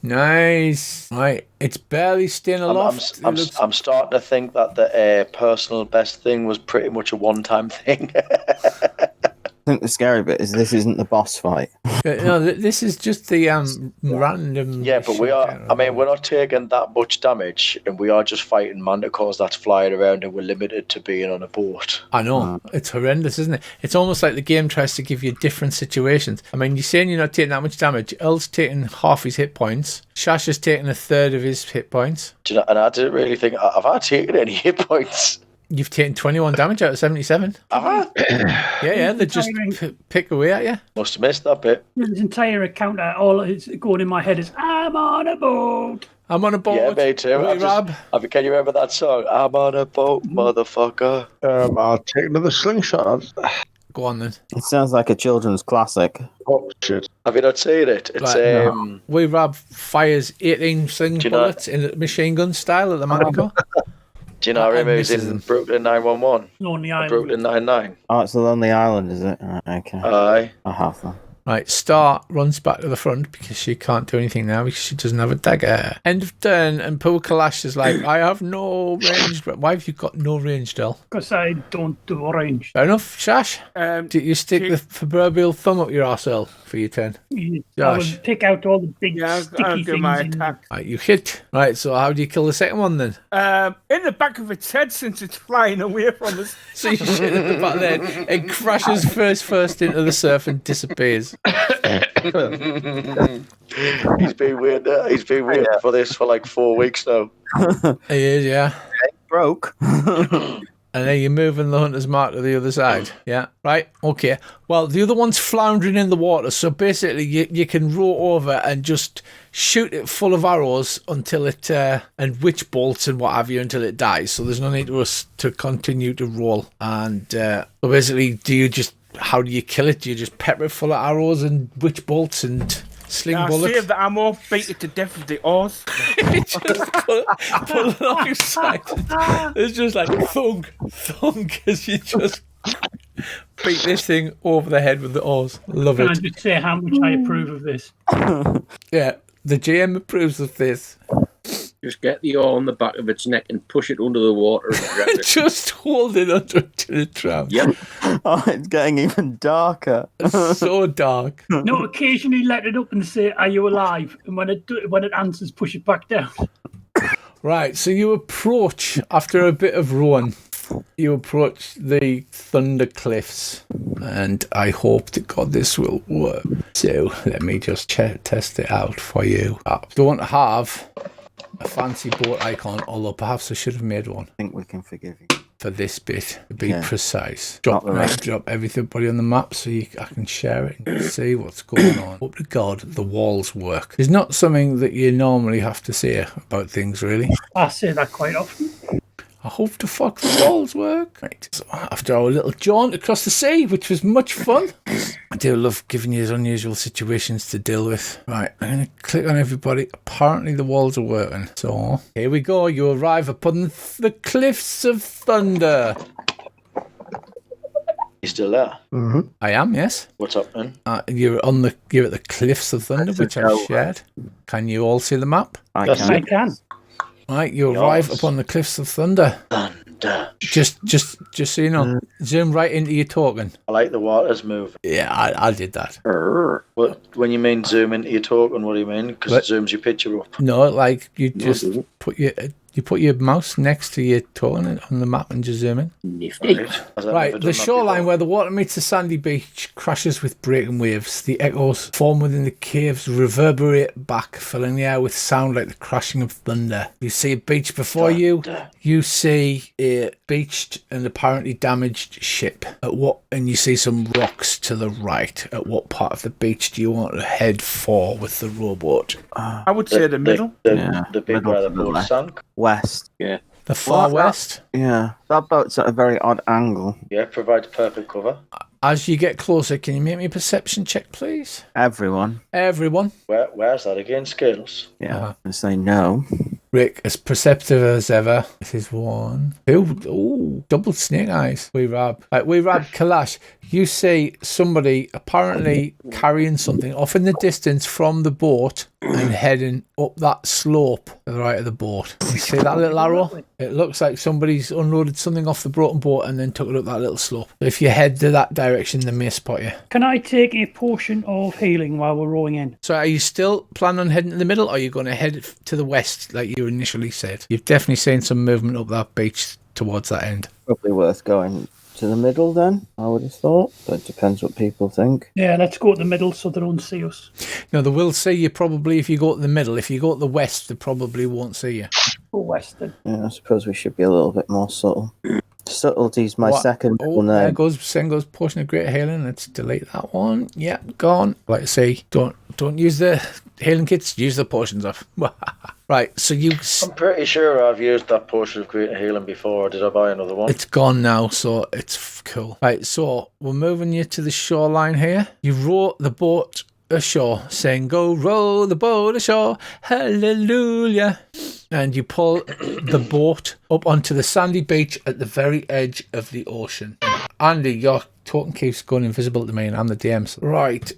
Nice. Right, it's barely staying aloft. I'm starting to think that the personal best thing was pretty much a one-time thing. I think the scary bit is this isn't the boss fight. No, this is just the random. Yeah, but we are. I mean, we're not taking that much damage, and we are just fighting manticores that's flying around, and we're limited to being on a boat. I know. It's horrendous, isn't it? It's almost like the game tries to give you different situations. I mean, you're saying you're not taking that much damage. Earl's taking half his hit points. Shasha's taking a third of his hit points. Do you know, and I didn't really think, have I taken any hit points? You've taken 21 damage out of 77. Yeah, they just pick away at you. Must have missed that bit. This entire encounter, all it's going in my head is, I'm on a boat. I'm on a boat. Yeah, me too. Can you remember that song? I'm on a boat, motherfucker. I'll take another slingshot. Go on then. It sounds like a children's classic. Oh, shit. Have you not seen it? It's Wee Rab fires 18 sling bullets in a machine gun style at the Manticore. Do you know him who's in Brooklyn 911? Lonely Island. Brooklyn 99. Oh, it's the Lonely Island, is it? Okay. Aye. I have that. Right, Star runs back to the front because she can't do anything now because she doesn't have a dagger. End of turn, and poor Kalash is like, I have no range. Why have you got no range, Del? Because I don't do range. Fair enough, Shash. Do you stick the proverbial thumb up your arsehole for your turn? I would pick out all the big sticky things. My attack. Right, you hit. Right, so how do you kill the second one then? In the back of its head, since it's flying away from us. So you shoot at the back there. It crashes first into the surf and disappears. He's been weird. He's been waiting for this for like 4 weeks now. He is, yeah. Broke. And then you're moving the hunter's mark to the other side. Yeah, right, okay. Well, the other one's floundering in the water, so basically you can row over and just shoot it full of arrows until it, and witch bolts and what have you, until it dies. So there's no need for us to continue to roll. And so basically, how do you kill it? Do you just pepper it full of arrows and witch bolts and sling bullets? Save the ammo, beat it to death with the oars. Just put alongside. It's just like thunk as you just beat this thing over the head with the oars. Love it. Can I just say how much I approve of this? Yeah, the GM approves of this. Just get the oar on the back of its neck and push it under the water. And just hold it under till it drowns. Yep. Oh, it's getting even darker. It's so dark. No, occasionally let it up and say, "Are you alive?" And when it answers, push it back down. Right, so you approach after a bit of rowing. You approach the Thunder Cliffs, and I hope to God this will work. So let me just test it out for you. I don't have a fancy boat icon, although perhaps I should have made one. I think we can forgive you. For this bit, to be precise. Drop everybody on the map so I can share it and see what's going on. Hope to God the walls work. It's not something that you normally have to say about things, really. I say that quite often. I hope to fuck the walls work. Right. So after our little jaunt across the sea, which was much fun. I do love giving you unusual situations to deal with. Right, I'm going to click on everybody. Apparently the walls are working. So here we go. You arrive upon the Cliffs of Thunder. You still there? Mm-hmm. I am, yes. What's up, man? You're at the Cliffs of Thunder, which I've shared. Can you all see the map? I can. Right, you arrive upon the Cliffs of Thunder. Thunder. Just so you know, zoom right into your token. I like the waters move. Yeah, I did that. What, when you mean zoom into your token, what do you mean? Because it zooms your picture up. No, like you just put your mouse next to your token on the map and just zoom in. Nifty. Right, the shoreline where the water meets the sandy beach crashes with breaking waves. The echoes formed within the caves reverberate back, filling the air with sound like the crashing of thunder. You see a beach before you. You see a beached and apparently damaged ship. And you see some rocks to the right. At what part of the beach do you want to head for with the rowboat? I would say the middle. The bit where the boat sank. West. Yeah. The far west? That boat's at a very odd angle. Yeah, provides perfect cover. as you get closer, can you make me a perception check, please? Everyone. Where's that again? Skills? Yeah. And say no. Rick, as perceptive as ever. This is 1, 2. Ooh, double snake eyes. We Rab, Kalash. You see somebody apparently carrying something off in the distance from the boat and heading up that slope to the right of the boat. You see that little arrow? It looks like somebody's unloaded something off the broken boat and then took it up that little slope. If you head to that direction, they may spot you. Can I take a potion of healing while we're rowing in? So are you still planning on heading to the middle, or are you going to head to the west like you initially said? You've definitely seen some movement up that beach towards that end. Probably worth going to the middle then, I would have thought. But it depends what people think. Yeah, let's go to the middle so they don't see us. No, they will see you probably if you go to the middle. If you go to the west, they probably won't see you. Go west then. Yeah, I suppose we should be a little bit more subtle. Subtlety's my second name. There goes Sengo's potion of great healing. Let's delete that one. Yeah, gone. Like I say, don't use the healing kits, use the potions off. Right, so I'm pretty sure I've used that potion of great healing before. Did I buy another one? It's gone now, so it's cool. Right, so we're moving you to the shoreline here. You row the boat ashore, saying, "Go row the boat ashore, hallelujah." And you pull the boat up onto the sandy beach at the very edge of the ocean. Andy, your token keeps going invisible to me, and I'm the DMs. Right,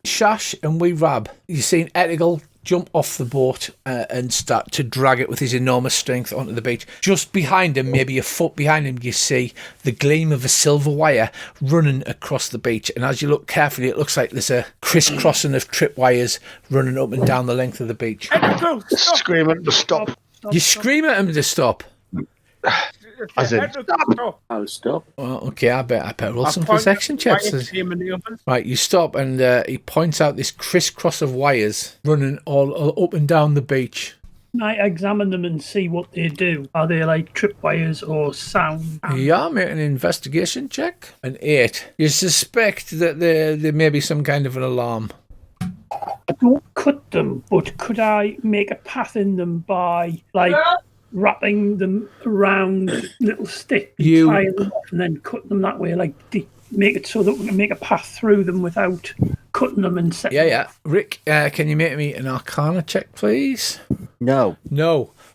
Shash and we Rab. You've seen Etigal jump off the boat and start to drag it with his enormous strength onto the beach. Just behind him, maybe a foot behind him, you see the gleam of a silver wire running across the beach. And as you look carefully, it looks like there's a crisscrossing of tripwires running up and down the length of the beach. Scream at him to stop. You scream at him to stop. As in, stop. I'll stop. Well, okay, I better roll some perception checks. Right, you stop and he points out this crisscross of wires running all up and down the beach. Can I examine them and see what they do? Are they like tripwires or sound? Yeah, make an investigation check. An 8. You suspect that there may be some kind of an alarm. I don't cut them, but could I make a path in them by, like, wrapping them around little sticks, tying them off, and then cut them that way, like make it so that we can make a path through them without cutting them and setting them. Yeah. Rick, can you make me an Arcana check, please? No.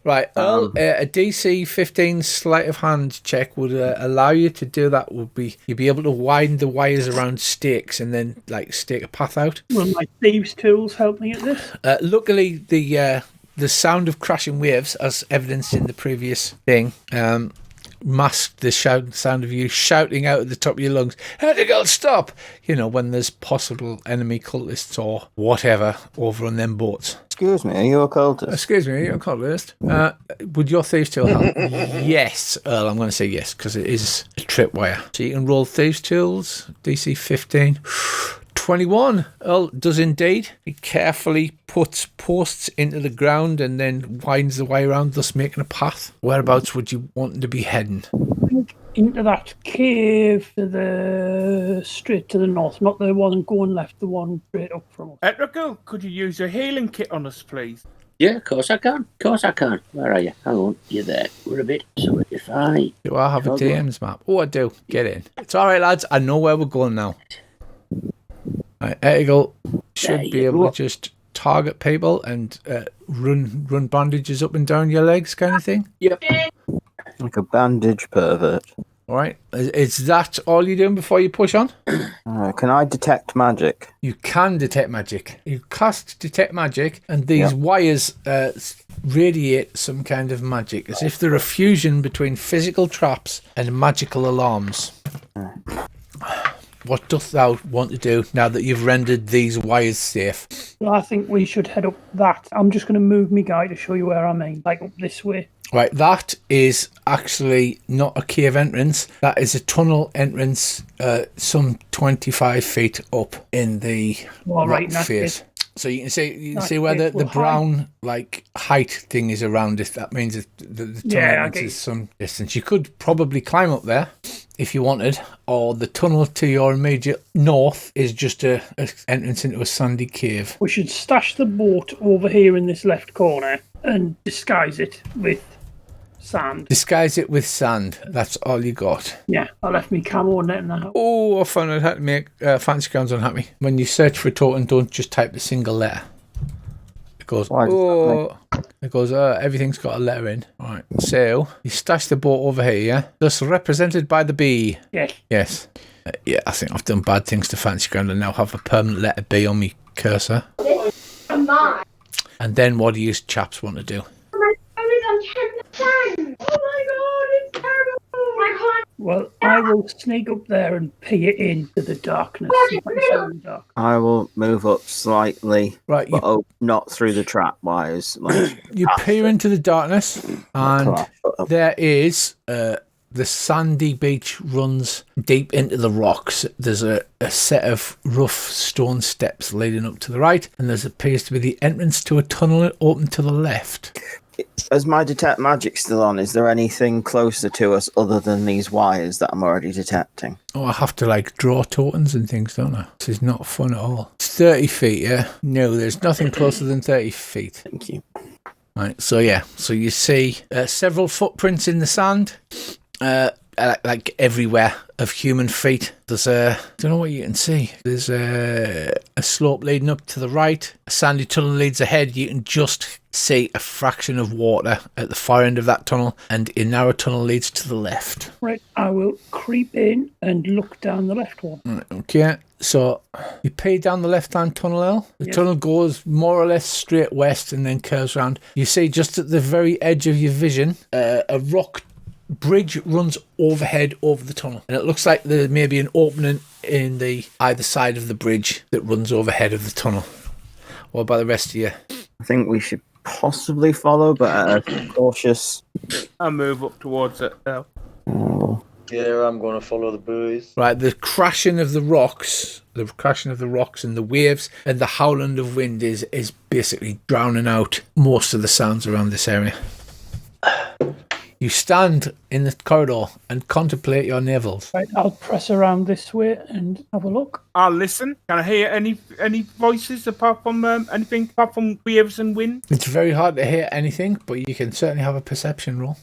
Right, Earl, a DC 15 sleight of hand check would allow you to do that. You'd be able to widen the wires around stakes and then like stake a path out. Will my thieves' tools help me at this? Luckily, the sound of crashing waves, as evidenced in the previous thing, masked the sound of you shouting out at the top of your lungs, "Etigal, stop!" You know, when there's possible enemy cultists or whatever over on them boats. Excuse me, are you a cultist? Excuse me, are you a cultist? Would your thieves' tool help? Yes, Earl, I'm going to say yes, because it is a tripwire. So you can roll thieves' tools, DC 15. 21. Earl does indeed. He carefully puts posts into the ground and then winds the way around, thus making a path. Whereabouts would you want to be heading? I think into that cave straight to the north, not the one going left, the one straight up from us. Etrico, could you use a healing kit on us, please? Yeah, of course I can. Where are you? Hang on, you're there. We're a bit. So if I... Do I have a DM's map? Oh, I do. Get in. It's all right, lads. I know where we're going now. Right, Etigal should be able to just target people and run bandages up and down your legs kind of thing. Yep. Like a bandage pervert. All right. Is that all you're doing before you push on? Can I detect magic? You can detect magic. You cast detect magic and these wires radiate some kind of magic, as if they're a fusion between physical traps and magical alarms. What doth thou want to do now that you've rendered these wires safe? Well, I think we should head up that. I'm just going to move my guy to show you where I'm aiming, like up this way. Right, that is actually not a cave entrance. That is a tunnel entrance some 25 feet up in the rock face. So you can see where the brown like height thing is around it. That means the tunnel entrance is some distance. You could probably climb up there if you wanted, or the tunnel to your immediate north is just a entrance into a sandy cave. We should stash the boat over here in this left corner and disguise it with sand. Disguise it with sand. That's all you got. Yeah, I left me camo net in the house. Oh, I found out how to make Fancy Grounds unhappy. When you search for a totem, don't just type a single letter. It goes, everything's got a letter in. All right, so you stash the boat over here, yeah? Thus represented by the B. Yes. Yes. Yeah, I think I've done bad things to Fancy Ground and now have a permanent letter B on me cursor. And then what do you chaps want to do? Well, I will sneak up there and peer into the darkness. I will move up slightly, right? But not through the trap wires. You peer into the darkness, and there is the sandy beach runs deep into the rocks. There's a set of rough stone steps leading up to the right, and there appears to be the entrance to a tunnel open to the left. Is my detect magic still on? Is there anything closer to us other than these wires that I'm already detecting? Oh, I have to draw tokens and things, don't I? This is not fun at all. It's 30 feet, yeah? No, there's nothing closer than 30 feet. Thank you. Right, so you see several footprints in the sand, everywhere of human feet. There's I don't know what you can see. There's a slope leading up to the right. A sandy tunnel leads ahead. You can just see a fraction of water at the far end of that tunnel, and a narrow tunnel leads to the left. Right, I will creep in and look down the left one. Okay, so you pay down the left-hand tunnel, L. The tunnel goes more or less straight west and then curves around. You see just at the very edge of your vision, a rock bridge runs overhead over the tunnel, and it looks like there may be an opening in the either side of the bridge that runs overhead of the tunnel. What about the rest of you? I think we should possibly follow, but cautious. I'll move up towards it now. Yeah, I'm going to follow the buoys. Right, the crashing of the rocks and the waves and the howling of wind is basically drowning out most of the sounds around this area. You stand in the corridor and contemplate your navels. Right, I'll press around this way and have a look. I'll listen. Can I hear any voices apart from anything apart from waves and wind? It's very hard to hear anything, but you can certainly have a perception roll.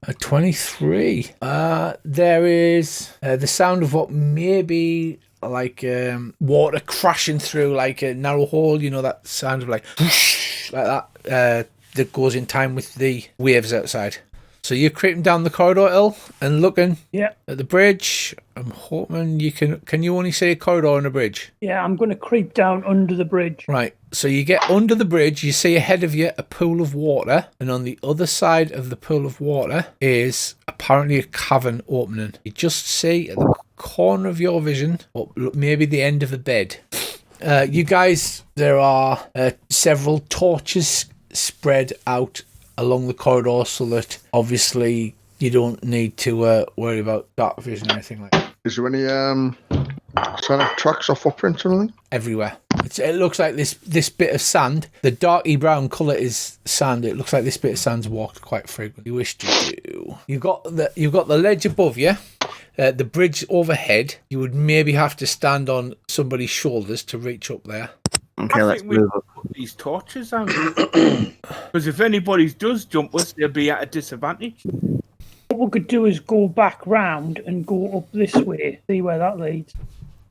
A 23. There is the sound of what may be water crashing through a narrow hole. You know, that sound of whoosh, like that. That goes in time with the waves outside. So you're creeping down the corridor, Il, and looking at the bridge. I'm hoping you can you only see a corridor on a bridge? Yeah, I'm going to creep down under the bridge. Right, so you get under the bridge, you see ahead of you a pool of water, and on the other side of the pool of water is apparently a cavern opening. You just see at the corner of your vision, or maybe the end of a bed. You guys, there are several torches spread out along the corridor so that obviously you don't need to worry about dark vision or anything like that. Is there any sonic tracks or footprints or anything? Everywhere. It looks like this bit of sand, the darky brown colour is sand. It looks like this bit of sand's walked quite frequently. You wish to do. You've got the ledge above you. The bridge overhead. You would maybe have to stand on somebody's shoulders to reach up there. Okay, let's move up. Put these torches out. Because if anybody does jump us, they'll be at a disadvantage. What we could do is go back round and go up this way, see where that leads.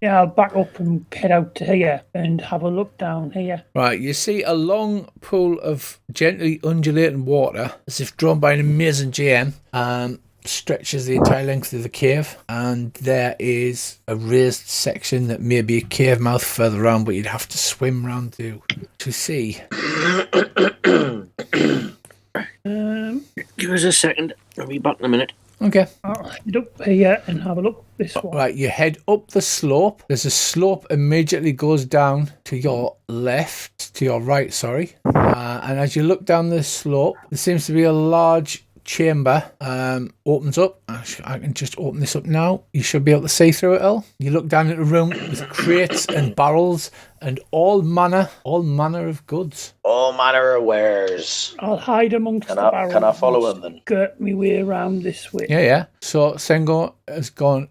Yeah, I'll back up and head out to here and have a look down here. Right, you see a long pool of gently undulating water, as if drawn by an amazing GM, stretches the entire length of the cave, and there is a raised section that may be a cave mouth further around, but you'd have to swim round to see. Give us a second. I'll be back in a minute. Okay. I'll head up here and have a look this way. Right, you head up the slope. There's a slope immediately goes down to your right, sorry. And as you look down this slope, there seems to be a large chamber opens up. I can just open this up now. You should be able to see through it all. You look down at a room with crates and barrels and all manner of goods. All manner of wares. I'll hide amongst the barrels. Can I follow him then? Skirt me way around this way. Yeah. So Sengo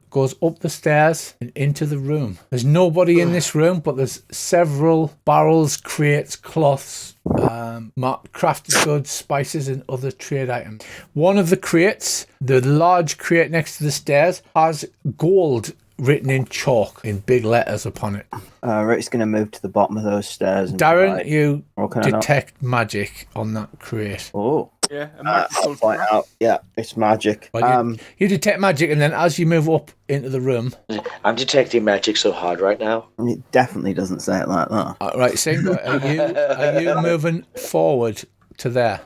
goes up the stairs and into the room. There's nobody in this room, but there's several barrels, crates, cloths, crafted goods, spices, and other trade items. One of the crates, the large crate next to the stairs, has gold written in chalk in big letters upon it. Rick's going to move to the bottom of those stairs. And Darren, you detect magic on that crate. Oh. Yeah, I'll point out. Yeah, it's magic. Well, you detect magic, and then as you move up into the room... I'm detecting magic so hard right now. It definitely doesn't say it like that. Right, Singo, are you moving forward to there?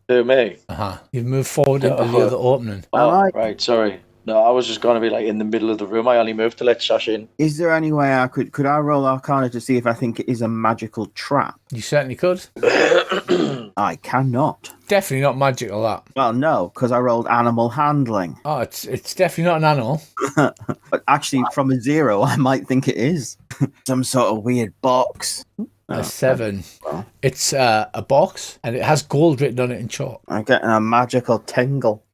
To me? You've moved forward into the other opening. Oh, right, sorry. No, I was just going to be like in the middle of the room. I only moved to let Josh in. Is there any way I could I roll Arcana to see if I think it is a magical trap? You certainly could. I cannot. Definitely not magical, that. Well, no, because I rolled animal handling. Oh, it's definitely not an animal. But actually, from a 0, I might think it is. Some sort of weird box. A 7. Well. It's a box, and it has gold written on it in chalk. I'm getting a magical tingle.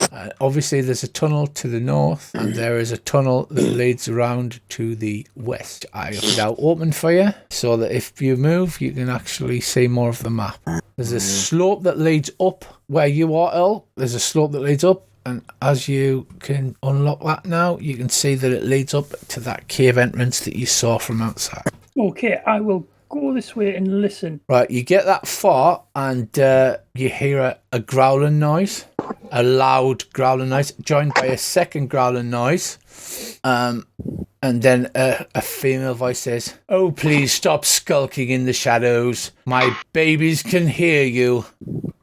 Obviously, there's a tunnel to the north, and there is a tunnel that leads around to the west. I have now opened for you, so that if you move, you can actually see more of the map. There's a slope that leads up where you are, Earl. There's a slope that leads up, and as you can unlock that now, you can see that it leads up to that cave entrance that you saw from outside. Okay, I will go this way and listen. Right, you get that far, and you hear a growling noise. A loud growling noise, joined by a second growling noise. And then a female voice says, "Oh, please stop skulking in the shadows. My babies can hear you."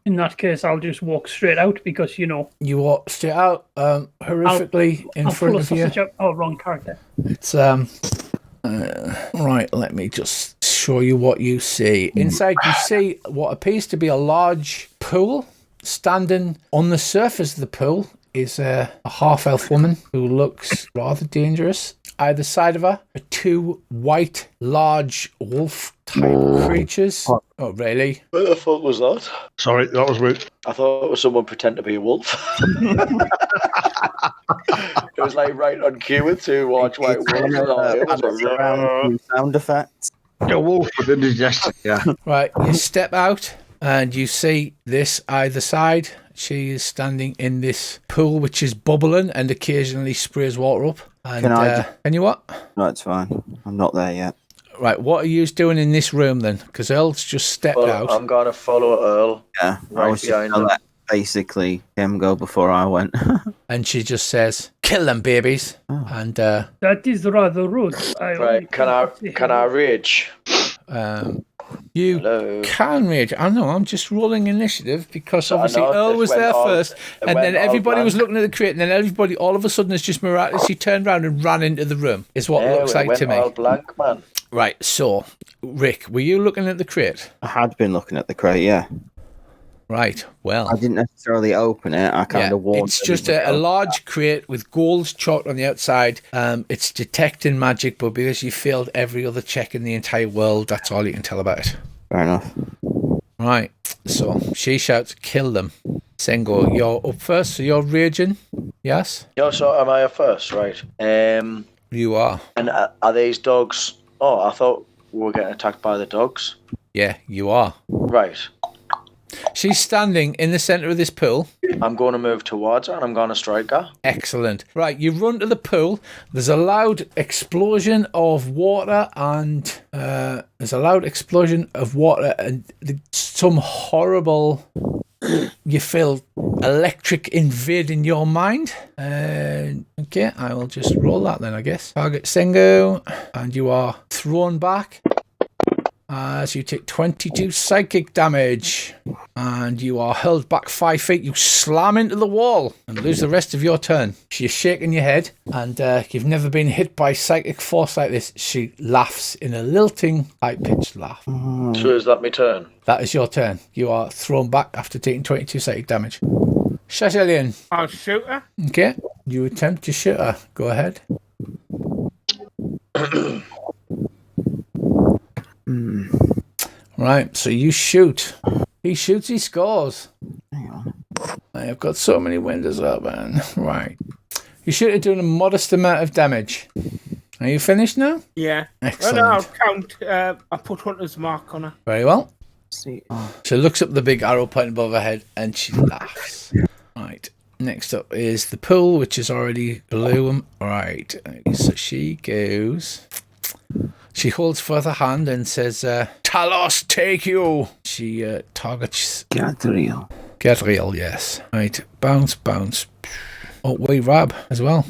In that case, I'll just walk straight out because, you know... You walk straight out, horrifically in front of you. Oh, wrong character. It's, right, let me just show you what you see. Inside, you see what appears to be a large pool. Standing on the surface of the pool is a half-elf woman who looks rather dangerous. Either side of her are 2 white, large wolf-type creatures. Oh, really? What the fuck was that? Sorry, that was weird. I thought it was someone pretend to be a wolf. It was like right on cue with 2 white wolves. Sound effects. A wolf with indigestion, yeah. Right, you step out. And you see this either side. She is standing in this pool which is bubbling and occasionally sprays water up. And, can you what? No, it's fine. I'm not there yet. Right, what are you doing in this room then? Because Earl's just stepped out. I'm going to follow Earl. Yeah, right, I was just going to let basically him go before I went. And she just says, "Kill them, babies." Oh. And that is rather rude. Right, can I rage? You can rage. I know, I'm just rolling initiative because obviously Earl was there first, and then everybody was looking at the crate, and then everybody all of a sudden has just miraculously turned around and ran into the room. Is what it looks like to me. All blank, man. Right, so Rick, were you looking at the crate? I had been looking at the crate, yeah. Right, well. I didn't necessarily open it. I kind of warned. It's just a large crate with gold chalked on the outside. It's detecting magic, but because you failed every other check in the entire world, that's all you can tell about it. Fair enough. Right, so she shouts, "Kill them." Sengo, you're up first, so you're raging, yes? Yeah, so am I up first, right? You are. And are these dogs... Oh, I thought we were getting attacked by the dogs. Yeah, you are. Right. She's standing in the centre of this pool. I'm going to move towards her and I'm going to strike her. Excellent. Right, you run to the pool. There's a loud explosion of water and some horrible... You feel electric invading your mind. Okay, I will just roll that then, I guess. Target Sengo, and you are thrown back. As you take 22 psychic damage, and you are held back 5 feet. You slam into the wall and lose the rest of your turn. She's shaking your head, and you've never been hit by psychic force like this. She laughs in a lilting, high-pitched laugh. So is that my turn? That is your turn. You are thrown back after taking 22 psychic damage. Shashelian. I'll shoot her. Okay, you attempt to shoot her. Go ahead. Right, so you shoot. He shoots, he scores. Hang on. I have got so many windows open. Right. You shoot it doing a modest amount of damage. Are you finished now? Yeah. Excellent. Well, no, I'll count. I put Hunter's mark on her. Very well. See. She looks up the big arrow pointing above her head and she laughs. Right. Next up is the pool, which is already blue. Right. So she goes. She holds forth her hand and says, Talos, take you. She targets Gadriel. Gadriel, yes. Right. Bounce. Oh, we Rab as well.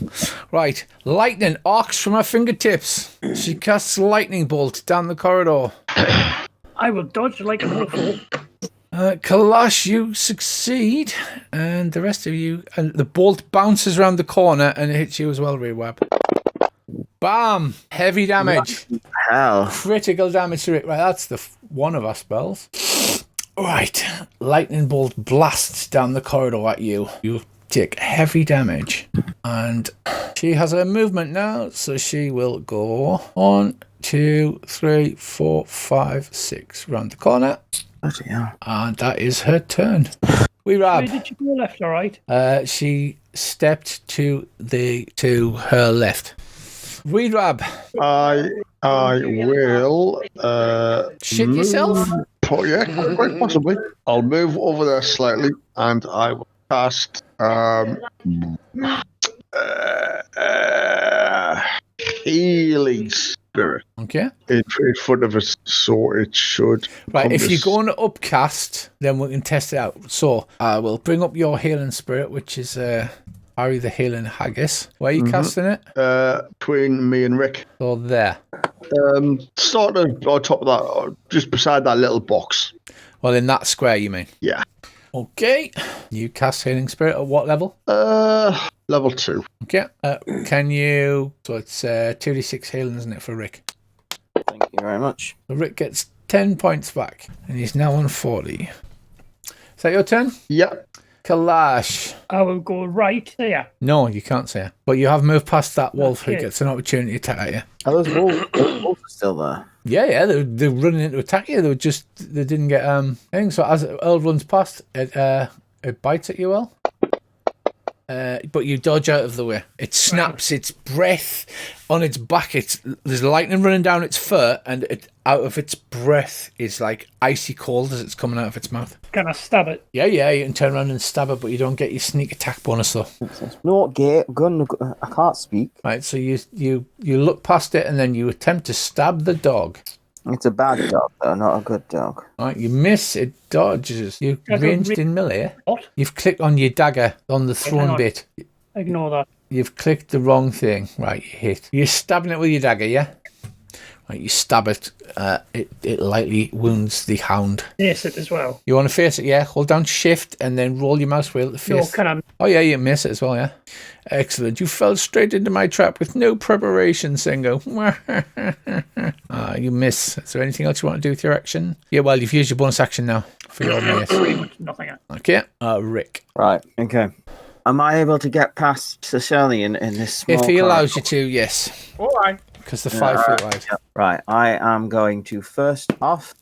Right. Lightning arcs from her fingertips. She casts a lightning bolt down the corridor. I will dodge like a motherfucker. Kalash, you succeed. And the rest of you... And the bolt bounces around the corner and it hits you as well, Rewab. Bam! Heavy damage. Hell. Critical damage to it. Right, that's one of our spells. Right. Lightning bolt blasts down the corridor at you. You take heavy damage. And she has her movement now, so she will go 1, 2, 3, 4, 5, 6 round the corner. Bloody hell. And that is her turn. We Rab. Where did you go left or right? She stepped to her left. We Rab. I will Shit yourself? Yeah, quite possibly. I'll move over there slightly and I will cast Healing Spirit. Okay. In front of us, so it should. Right, if you go on upcast, then we can test it out. So I will bring up your healing spirit, which is Harry the Healing Haggis. Where are you casting it? Between me and Rick. So there. Sort of on top of that, just beside that little box. Well, in that square, you mean? Yeah. Okay. You cast Healing Spirit at what level? Level 2. Okay. Can you... So it's 2d6 healing, isn't it, for Rick? Thank you very much. So Rick gets 10 points back, and he's now on 40. Is that your turn? Yeah. Kalash. I will go right there. No, you can't say it. But you have moved past that wolf who Okay. gets an opportunity to attack at you. Are those wolves still there? Yeah, they're running in to attack you. They didn't get anything. So as Earl runs past, it bites at you, Earl. But you dodge out of the way. It snaps its breath on its back. There's lightning running down its fur, and out of its breath is like icy cold as it's coming out of its mouth. Can I stab it? Yeah, you can turn around and stab it, but you don't get your sneak attack bonus though. No, gun. I can't speak. Right, so you look past it and then you attempt to stab the dog. It's a bad dog, though, not a good dog. Right, you miss, it dodges. You ranged in melee. What? You've clicked on your dagger on the thrown on. bit. Ignore that. You've clicked the wrong thing. Right, you hit. You're stabbing it with your dagger, yeah? Right, you stab it. It lightly wounds the hound. Face it as well. You want to face it, yeah? Hold down shift and then roll your mouse wheel to face. No, can I? Oh, yeah, you miss it as well, yeah? Excellent. You fell straight into my trap with no preparation, Singo. You miss. Is there anything else you want to do with your action? Yeah, well, you've used your bonus action now for your miss. Pretty much nothing else. Okay. Rick. Right, okay. Am I able to get past Cecily in this small If he allows you to, yes. All right. Because they're 5 feet wide. Right, I am going to first off,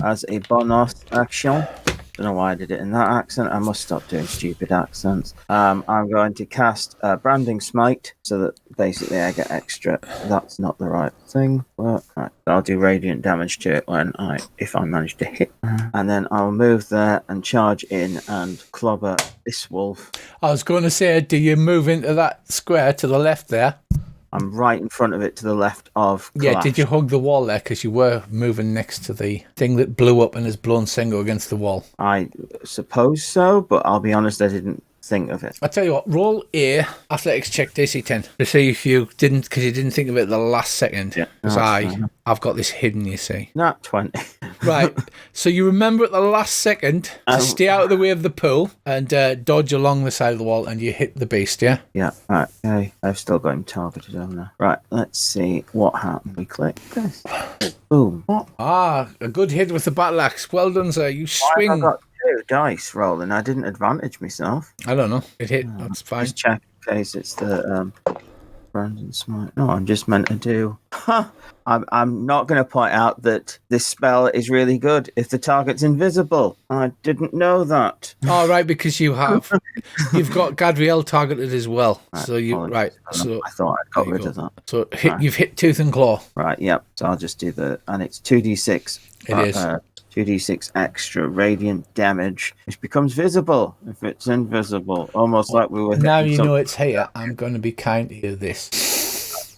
as a bonus action. Don't know why I did it in that accent. I must stop doing stupid accents. I'm going to cast Branding Smite so that basically I get extra. That's not the right thing. But right, I'll do radiant damage to it if I manage to hit. And then I'll move there and charge in and clobber this wolf. I was going to say, do you move into that square to the left there? I'm right in front of it to the left of Clash. Yeah, did you hug the wall there? Because you were moving next to the thing that blew up and has blown Singo against the wall. I suppose so, but I'll be honest, I didn't think of it. I'll tell you what, roll A, athletics check, DC 10. To see if you didn't, because you didn't think of it at the last second. Yeah. Because I've got this hidden, you see. Not 20. Right, so you remember at the last second to stay out of the way of the pool and dodge along the side of the wall and you hit the beast, yeah? Yeah, right, okay. I've still got him targeted, haven't I? Right, let's see what happened. We click this. Boom. What? Ah, a good hit with the battle axe. Well done, sir. You swing. I got 2 dice rolling. I didn't advantage myself. I don't know. It hit. That's fine. Just check in case it's the... Brandon Smite. No, I'm just meant to do. I'm not going to point out that this spell is really good if the target's invisible. I didn't know that. Oh, right, because you've got Gadriel targeted as well. Right, so I thought I got rid of that. So you've hit Tooth and Claw. Right, yep. So I'll just do and it's 2d6. It is. 2d6 extra radiant damage, which becomes visible if it's invisible. Almost like we were. Now you know it's here. I'm going to be kind to you this.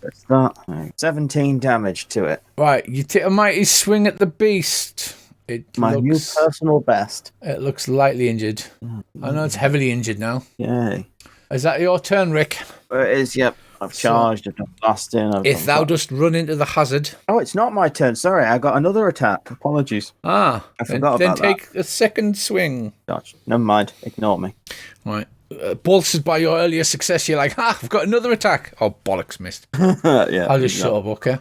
It's that. 17 damage to it. Right, you take a mighty swing at the beast. New personal best. It looks lightly injured. I know it's heavily injured now. Yay. Is that your turn, Rick? It is, yep. I've charged, I've done blasting. If thou dost run into the hazard. Oh, it's not my turn. Sorry, I got another attack. Apologies. I forgot about that. Then take a second swing. Gosh, never mind. Ignore me. Right. Bolstered by your earlier success, you're like, I've got another attack. Oh, bollocks, missed. Yeah. I'll just shut up, okay?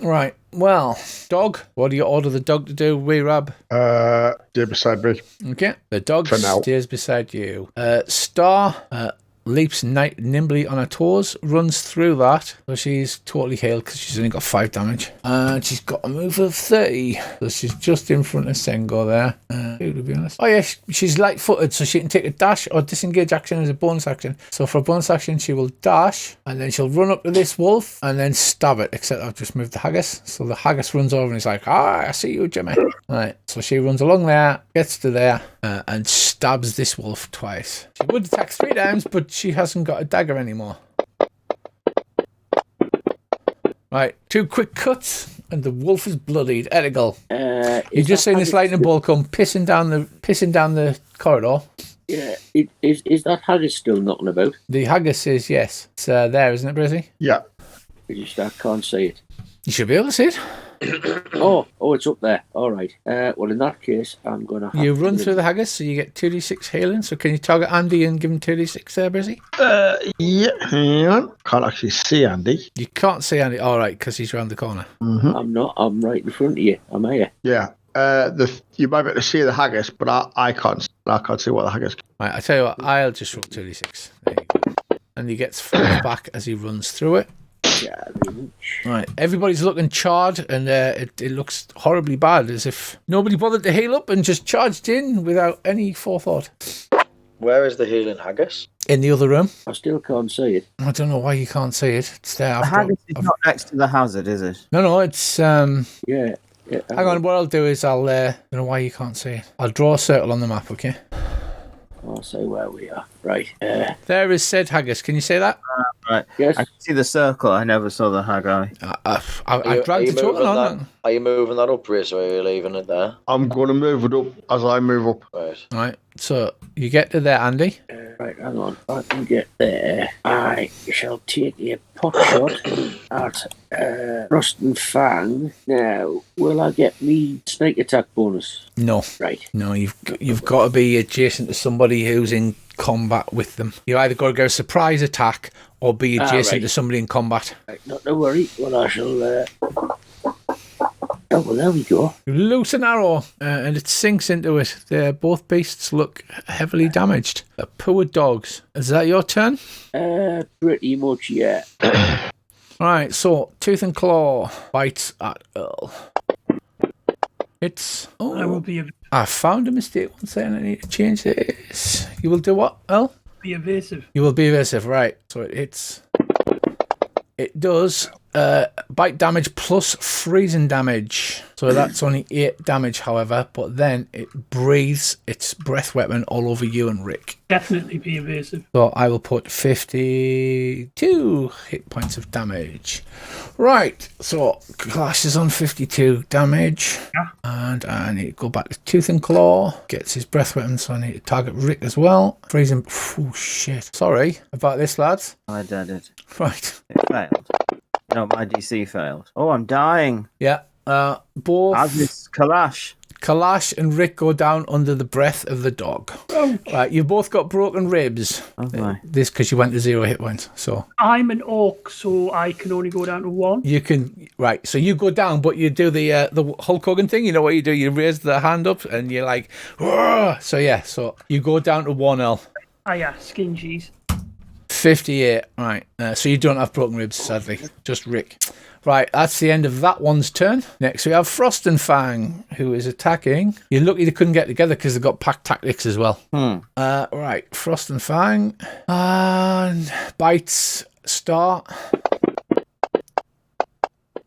Right. Well, dog. What do you order the dog to do, Rab? Stay beside me. Okay. The dog stays beside you. Star leaps nimbly on her toes, runs through that. So she's totally healed because she's only got 5 damage. And she's got a move of 30. So she's just in front of Sengo there. To be honest. Oh, yeah, she's light-footed, so she can take a dash or disengage action as a bonus action. So for a bonus action, she will dash, and then she'll run up to this wolf and then stab it, except I've just moved the haggis. So the haggis runs over and he's like, I see you, Jimmy. Right, so she runs along there, gets to there, and stabs this wolf twice. She would attack 3 times, but she hasn't got a dagger anymore. Right, 2 quick cuts, and the wolf is bloodied. Edigal. You've just seen this lightning bolt come pissing down the corridor. Yeah, is that haggis still knocking about? The haggis is, yes. It's there, isn't it, Brizzy? Yeah. I can't see it. You should be able to see it. Oh, it's up there. All right. Well, in that case, I'm going to have You run through the haggis, so you get 2d6 healing. So can you target Andy and give him 2d6 there, Brizzy? Yeah, hang on. Can't actually see Andy. You can't see Andy. All right, because he's round the corner. Mm-hmm. I'm not. I'm right in front of you. Am I? Yeah. You might be able to see the haggis, but I can't. I can't see what the haggis. Right, I tell you what. I'll just roll 2d6. There you go. And he gets 5 back as he runs through it. Right, everybody's looking charred, and it looks horribly bad, as if nobody bothered to heal up and just charged in without any forethought. Where is the healing haggis? In the other room. I still can't see it. I don't know why you can't see it. It's there. The haggis is not next to the hazard, is it? No, it's Yeah. Hang on, what I'll do is I don't know why you can't see it. I'll draw a circle on the map, okay? I'll say where we are. Right. There is said haggis. Can you see that? Right. Yes. I can see the circle. I never saw the haggai. I dragged the total on. Are you moving that up, Chris, or are you leaving it there? I'm going to move it up as I move up. Right. So you get to there, Andy. Right, hang on. I can get there. I shall take a pot shot at Frosten Fang. Now, will I get me snake attack bonus? No. Right. No, you've got to be adjacent to somebody who's in combat with them. You either got to go surprise attack or be adjacent to somebody in combat. Right, not to worry. Well, I shall... Oh, well, there we go. You loose an arrow and it sinks into it. Both beasts look heavily damaged. Poor dogs. Is that your turn? Pretty much, yeah. Right, so Tooth and Claw bites at Earl. It's... Oh, I found a mistake one second. I need to change this. You will do what, Earl? Be evasive. You will be evasive, right. So it does bite damage plus freezing damage. So that's only 8 damage, however, but then it breathes its breath weapon all over you and Rick. Definitely be evasive. So I will put 52 hit points of damage. Right, so Clash is on 52 damage. Yeah. And I need to go back to Tooth and Claw. Gets his breath weapon, so I need to target Rick as well. Freezing. Oh, shit. Sorry about this, lads. I did it. Right. It failed. No, my DC failed. Oh, I'm dying. Yeah. Both As is Kalash and Rick go down under the breath of the dog. Right, you've both got broken ribs. Okay. This because you went to 0 hit points. So I'm an orc, so I can only go down to 1. you can So you go down, but you do the Hulk Hogan thing. You know what you do? You raise the hand up and you're like, "Roar!" So yeah. So you go down to 1 L. Ah, yeah, skin cheese. 58. Right. So you don't have broken ribs, sadly. Just Rick. Right, that's the end of that one's turn. Next we have Frosten Fang, who is attacking. You're lucky they couldn't get together because they've got pack tactics as well. Right, Frosten Fang. And bites Star.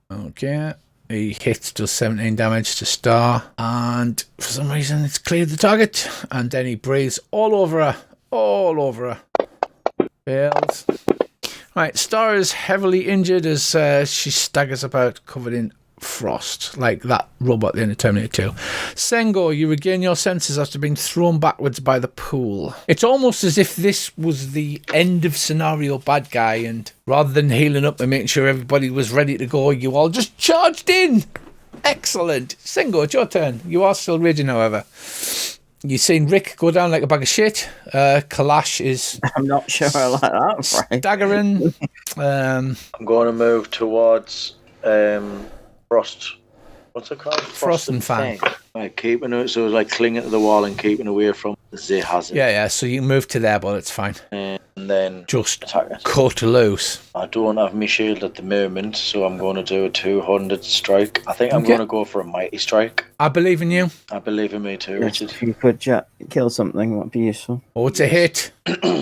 Okay. He hits, does 17 damage to Star. And for some reason it's cleared the target. And then he breathes all over her. All over her. Fails. Right, Star is heavily injured as she staggers about covered in frost, like that robot at the end of Terminator 2. Sengo, you regain your senses after being thrown backwards by the pool. It's almost as if this was the end of scenario bad guy, and rather than healing up and making sure everybody was ready to go, you all just charged in. Excellent. Sengo, it's your turn. You are still raging, however. You've seen Rick go down like a bag of shit. Kalash is... I'm not sure I like that, Frank. Staggering. I'm going to move towards Frost. What's it called? Frosten Fang. Like keeping it, so it's like clinging to the wall and keeping away from the hazard. Yeah, so you can move to there, but it's fine. And then just attack it. Cut loose. I don't have my shield at the moment, so I'm going to do a 200 strike. I think I'm going to go for a mighty strike. I believe in you. I believe in me too, Richard. If you could kill something, that'd be useful. Oh, it's a hit.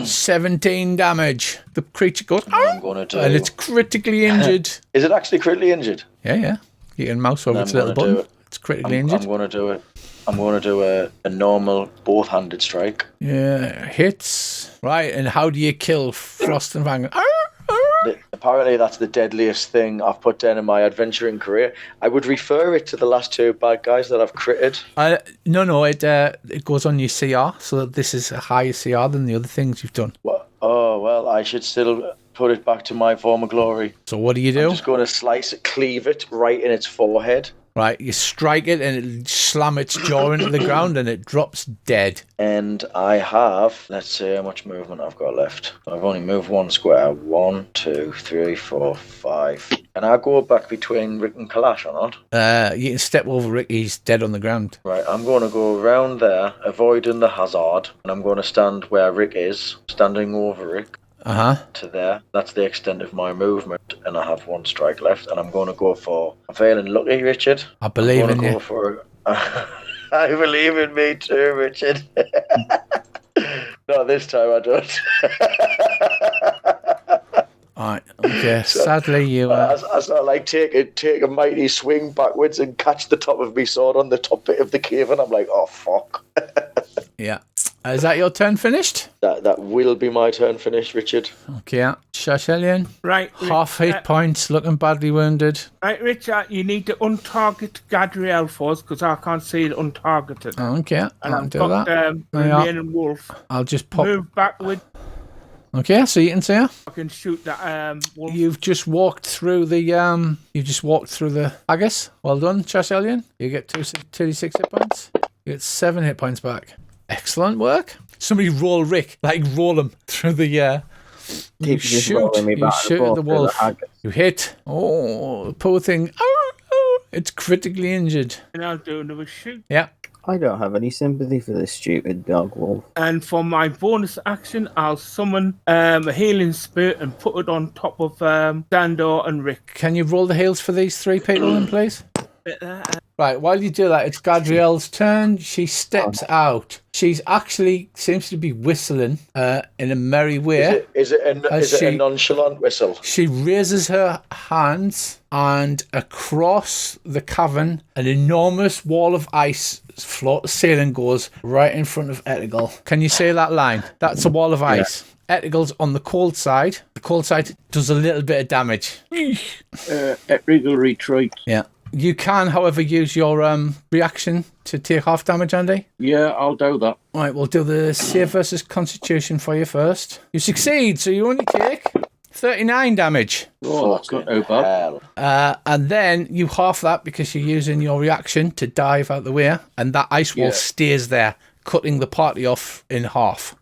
17 damage. The creature goes, I'm going to do... and it's critically injured. Is it actually critically injured? Yeah. You can mouse over its little button. It's critically injured. I'm going to do it. I'm going to do a normal both-handed strike. Yeah, hits. Right, and how do you kill Frosten Fang? Apparently that's the deadliest thing I've put down in my adventuring career. I would refer it to the last two bad guys that I've critted. No, it goes on your CR, so this is a higher CR than the other things you've done. What? Oh, well, I should still put it back to my former glory. So what do you do? I'm just going to cleave it right in its forehead. Right, you strike it and it slam its jaw into the ground and it drops dead. And I have, let's see how much movement I've got left. I've only moved one square. 1, 2, 3, 4, 5. Can I go back between Rick and Kalash or not? You can step over Rick, he's dead on the ground. Right, I'm going to go around there, avoiding the hazard, and I'm going to stand where Rick is, standing over Rick. To there. That's the extent of my movement, and I have one strike left, and I'm going to go for... I'm feeling lucky, Richard. I believe in you. I believe in me too, Richard. Not this time, I don't. Alright, okay. Sadly, you... I sort of like take a mighty swing backwards and catch the top of my sword on the top bit of the cave, and I'm like, oh, fuck. Yeah. Is that your turn finished? That will be my turn finished, Richard. Okay, Shashelian. Right. Half hit points, looking badly wounded. Right, Richard, you need to untarget Gadriel first, because I can't see it untargeted. Okay, and I'll do that. The remaining wolf. I'll just pop... Move backward. Okay, so you can see her. I can shoot that wolf. You've just walked through the haggis. Well done, Shashelian. You get 36 hit points. You get 7 hit points back. Excellent work. Somebody roll Rick, roll him through the you shoot at the wolf. You hit. Oh, the poor thing. It's critically injured. And I'll do another shoot. Yeah. I don't have any sympathy for this stupid dog wolf. And for my bonus action, I'll summon a healing spirit and put it on top of Dandor and Rick. Can you roll the heals for these 3 people in, please? Right, while you do that, it's Gadriel's turn. She steps out. She's actually seems to be whistling in a merry way. Is it a nonchalant whistle? She raises her hands, and across the cavern, an enormous wall of ice floor to ceiling goes right in front of Etigal. Can you say that line? That's a wall of ice. Yeah. Etigal's on the cold side. The cold side does a little bit of damage. Etigal retreat. Yeah. You can, however, use your reaction to take half damage, Andy. Yeah, I'll do that. Right, we'll do the save versus Constitution for you first. You succeed, so you only take 39 damage. Oh, that's not too bad. And then you half that because you're using your reaction to dive out the way, and that ice wall stays there, cutting the party off in half.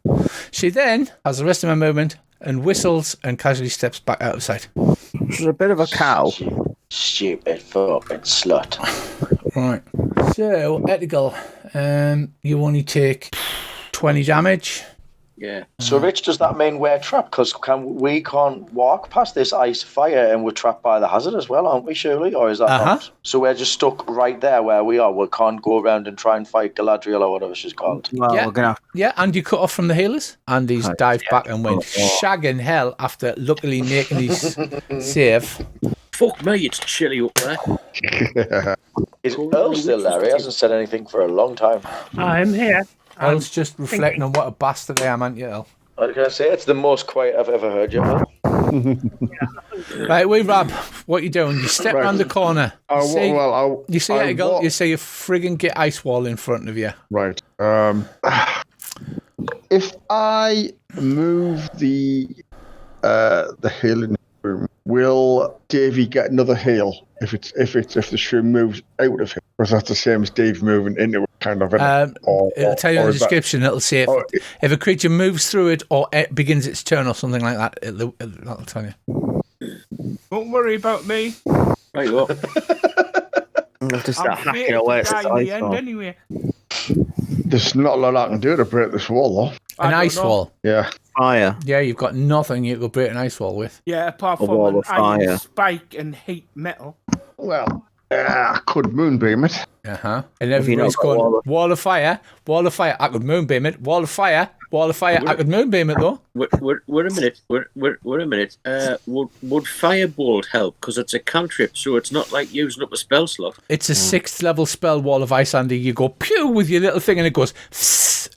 She then has the rest of her movement and whistles and casually steps back out of sight. She's a bit of a cow. Stupid fucking slut. Right. So, Etigal, you only take 20 damage. Yeah. So, Rich, does that mean we're trapped? Because we can't walk past this ice fire and we're trapped by the hazard as well, aren't we, surely? Or is that not? So we're just stuck right there where we are. We can't go around and try and fight Galadriel or whatever she's called. Well, Yeah. we're gonna have Yeah, and you cut off from the healers. And he's dived back and went shagging hell after luckily making his save. Fuck me, it's chilly up there. Is Earl still there? He hasn't said anything for a long time. I'm here. Earl's just reflecting on what a bastard I am, aren't you, Earl? I was going to say, it's the most quiet I've ever heard you, Earl. Right, we Rob, what you doing? You step round the corner. You see Eggle, you see a friggin' get ice wall in front of you. Right. If I move the healing room, will Davey get another heal if the shroom moves out of him? Or is that the same as Dave moving into it, kind of? It'll tell you in the description. It'll say if a creature moves through it or it begins its turn or something like that. It'll tell you. Don't worry about me. Right, well. I'm going to start I'm hacking away at die this in ice the end wall. anyway. There's not a lot I can do to break this wall, though. An ice wall. Yeah. Fire. Yeah, you've got nothing you could break an ice wall with. Yeah, apart A from wall an of fire. iron spike and heat metal. Well, I could moonbeam it. And everybody's going, wall of fire. I could moonbeam it. Wall of fire. I could moonbeam it, though. Wait a minute. Wait a minute. Would Firebolt help? Because it's a cantrip, so it's not like using up a spell slot. It's a 6th level spell, Wall of Ice, Andy. You go pew with your little thing and it goes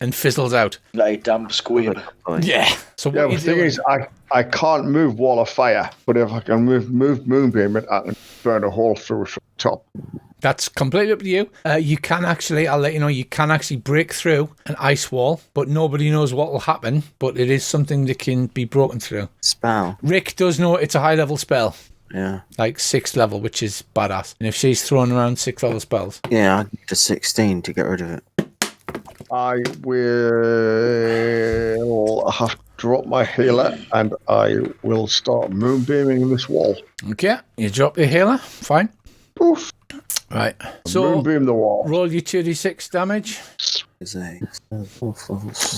and fizzles out. Like a damn squeal. Yeah. So what The thing is, I can't move wall of fire, but if I can move moonbeam it, I can burn a hole through it from the top. That's completely up to you. You can actually, I'll let you know, you can actually break through an ice wall, but nobody knows what will happen. But it is something that can be broken through. Spell. Rick does know it's a high level spell. Yeah. Like 6th level, which is badass. And if she's throwing around 6th level spells. Yeah, I need a 16 to get rid of it. I will have to drop my healer and I will start moonbeaming this wall. Okay, you drop your healer. Fine. Poof. Right. So moonbeam the wall. Roll your 2d6 damage.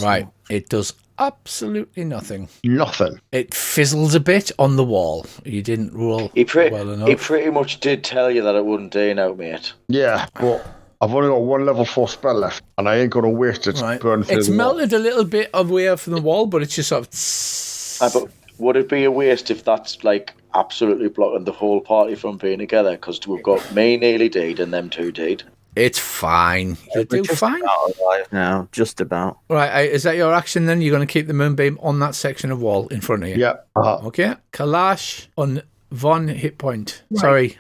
Right. It does absolutely nothing. Nothing. It fizzles a bit on the wall. You didn't roll well enough. He pretty much did tell you that it wouldn't do now, mate. Yeah, but I've only got one level 4 spell left, and I ain't going to waste it. Right. Burn through It's the wall. melted a little bit away from the wall, but it's just sort of... But would it be a waste if that's like absolutely blocking the whole party from being together? Because we've got me nearly dead and them two dead. It's fine. You'll do just fine. About alive now, just about. Right, is that your action then? You're going to keep the moonbeam on that section of wall in front of you? Yeah. Okay. Kalash on 1 hit point. Right. Sorry.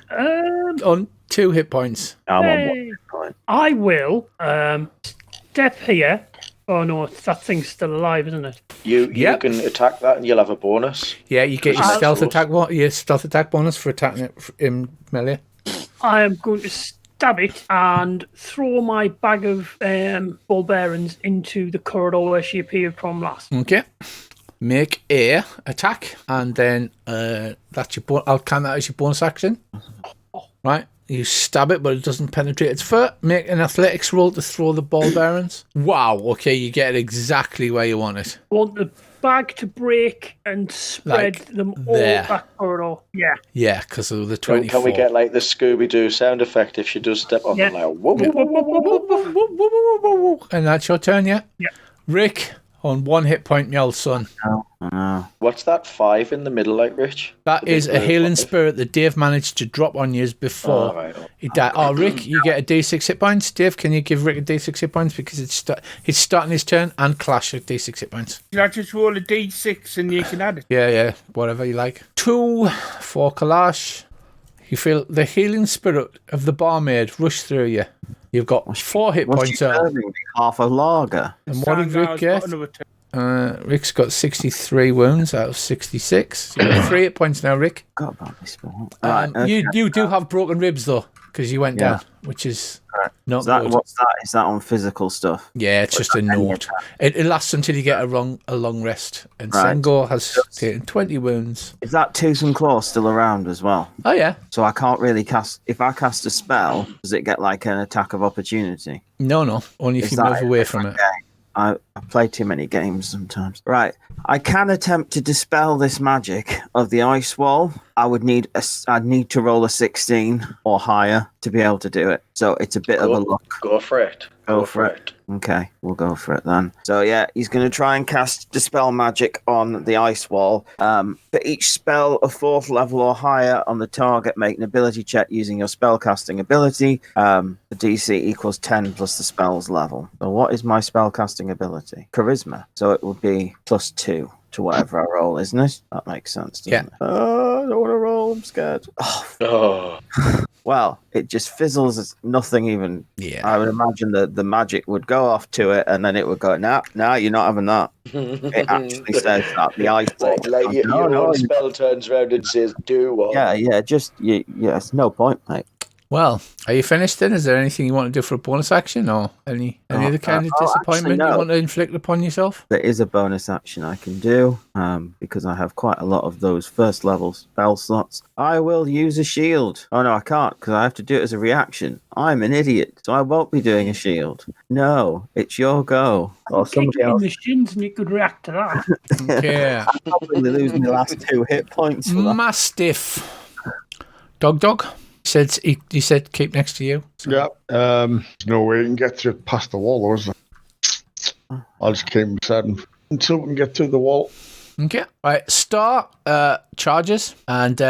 On 2 hit points. I'm on Hey. 1 hit point. I will step here. Oh no, that thing's still alive, isn't it? You can attack that and you'll have a bonus. Yeah, you get your I'll- stealth attack bonus for attacking it in melee. I am going to stab it and throw my bag of ball bearings into the corridor where she appeared from last. Okay. Make a attack, and then that's your. I'll count that as your bonus action. Right. You stab it, but it doesn't penetrate its fur. Make an athletics roll to throw the ball bearings. Wow. Okay, you get it exactly where you want it. I want the bag to break and spread Like them all there. that corridor. Yeah. Yeah, because of the 24. Can we get like the Scooby-Doo sound effect if she does step on Yeah. them? Like, whoop, whoop, whoop, whoop, whoop, whoop. And that's your turn, yeah? Yeah. Rick, on 1 hit point, my old son. What's that 5 in the middle like, Rich? That is a healing spirit that Dave managed to drop on you before he died. Oh, Rick, you get a D6 hit points. Dave, can you give Rick a D6 hit points? Because he's starting his turn and Clash at D6 hit points. Can I just roll a d6 and you can add it? Yeah, whatever you like. 2 for Kalash. You feel the healing spirit of the barmaid rush through you. You've got 4 hit What's points she out. serving me? Half a lager. And what did Rick I've get? got another turn. Rick's got 63 wounds out of 66. So you got 3 hit points now, Rick. Got about this spell. You do have broken ribs, though, because you went down, which is not good. What's that? Is that on physical stuff? Yeah, it's just a note. It lasts until you get a long rest. And Right. Sengo has taken 20 wounds. Is that Tooth and Claw still around as well? Oh, yeah. So I can't really cast. If I cast a spell, does it get like an attack of opportunity? No. Only if Is you that move away from it. I play too many games sometimes. Right. I can attempt to dispel this magic of the ice wall. I'd need to roll a 16 or higher to be able to do it. So it's a bit of a look. Go for it. Go for it. Okay, we'll go for it then. So yeah, he's going to try and cast Dispel Magic on the ice wall. For each spell of 4th level or higher on the target, make an ability check using your spellcasting ability. The DC equals 10 plus the spell's level. So what is my spellcasting ability? Charisma. So it would be +2 to whatever I roll, isn't it? That makes sense, doesn't it? Oh, I don't want to roll. I'm scared. Oh. Well, it just fizzles. It's nothing even. Yeah. I would imagine that the magic would go off to it, and then it would go, nah, you're not having that. It actually says that the ice ball. Your spell turns around and says, "Do what?" Yeah. It's no point, mate. Well, are you finished then? Is there anything you want to do for a bonus action or any other kind of disappointment you want to inflict upon yourself? There is a bonus action I can do because I have quite a lot of those first level spell slots. I will use a shield. Oh, no, I can't because I have to do it as a reaction. I'm an idiot, so I won't be doing a shield. No, it's your go. Or somebody else. In the shins and you could react to that. Yeah. I'll probably lose my last 2 hit points for that. Mastiff. Dog. He said keep next to you. So. Yeah. There's no way you can get through past the wall, though, is there? I'll just keep beside until we can get through the wall. Okay. Right. Star charges and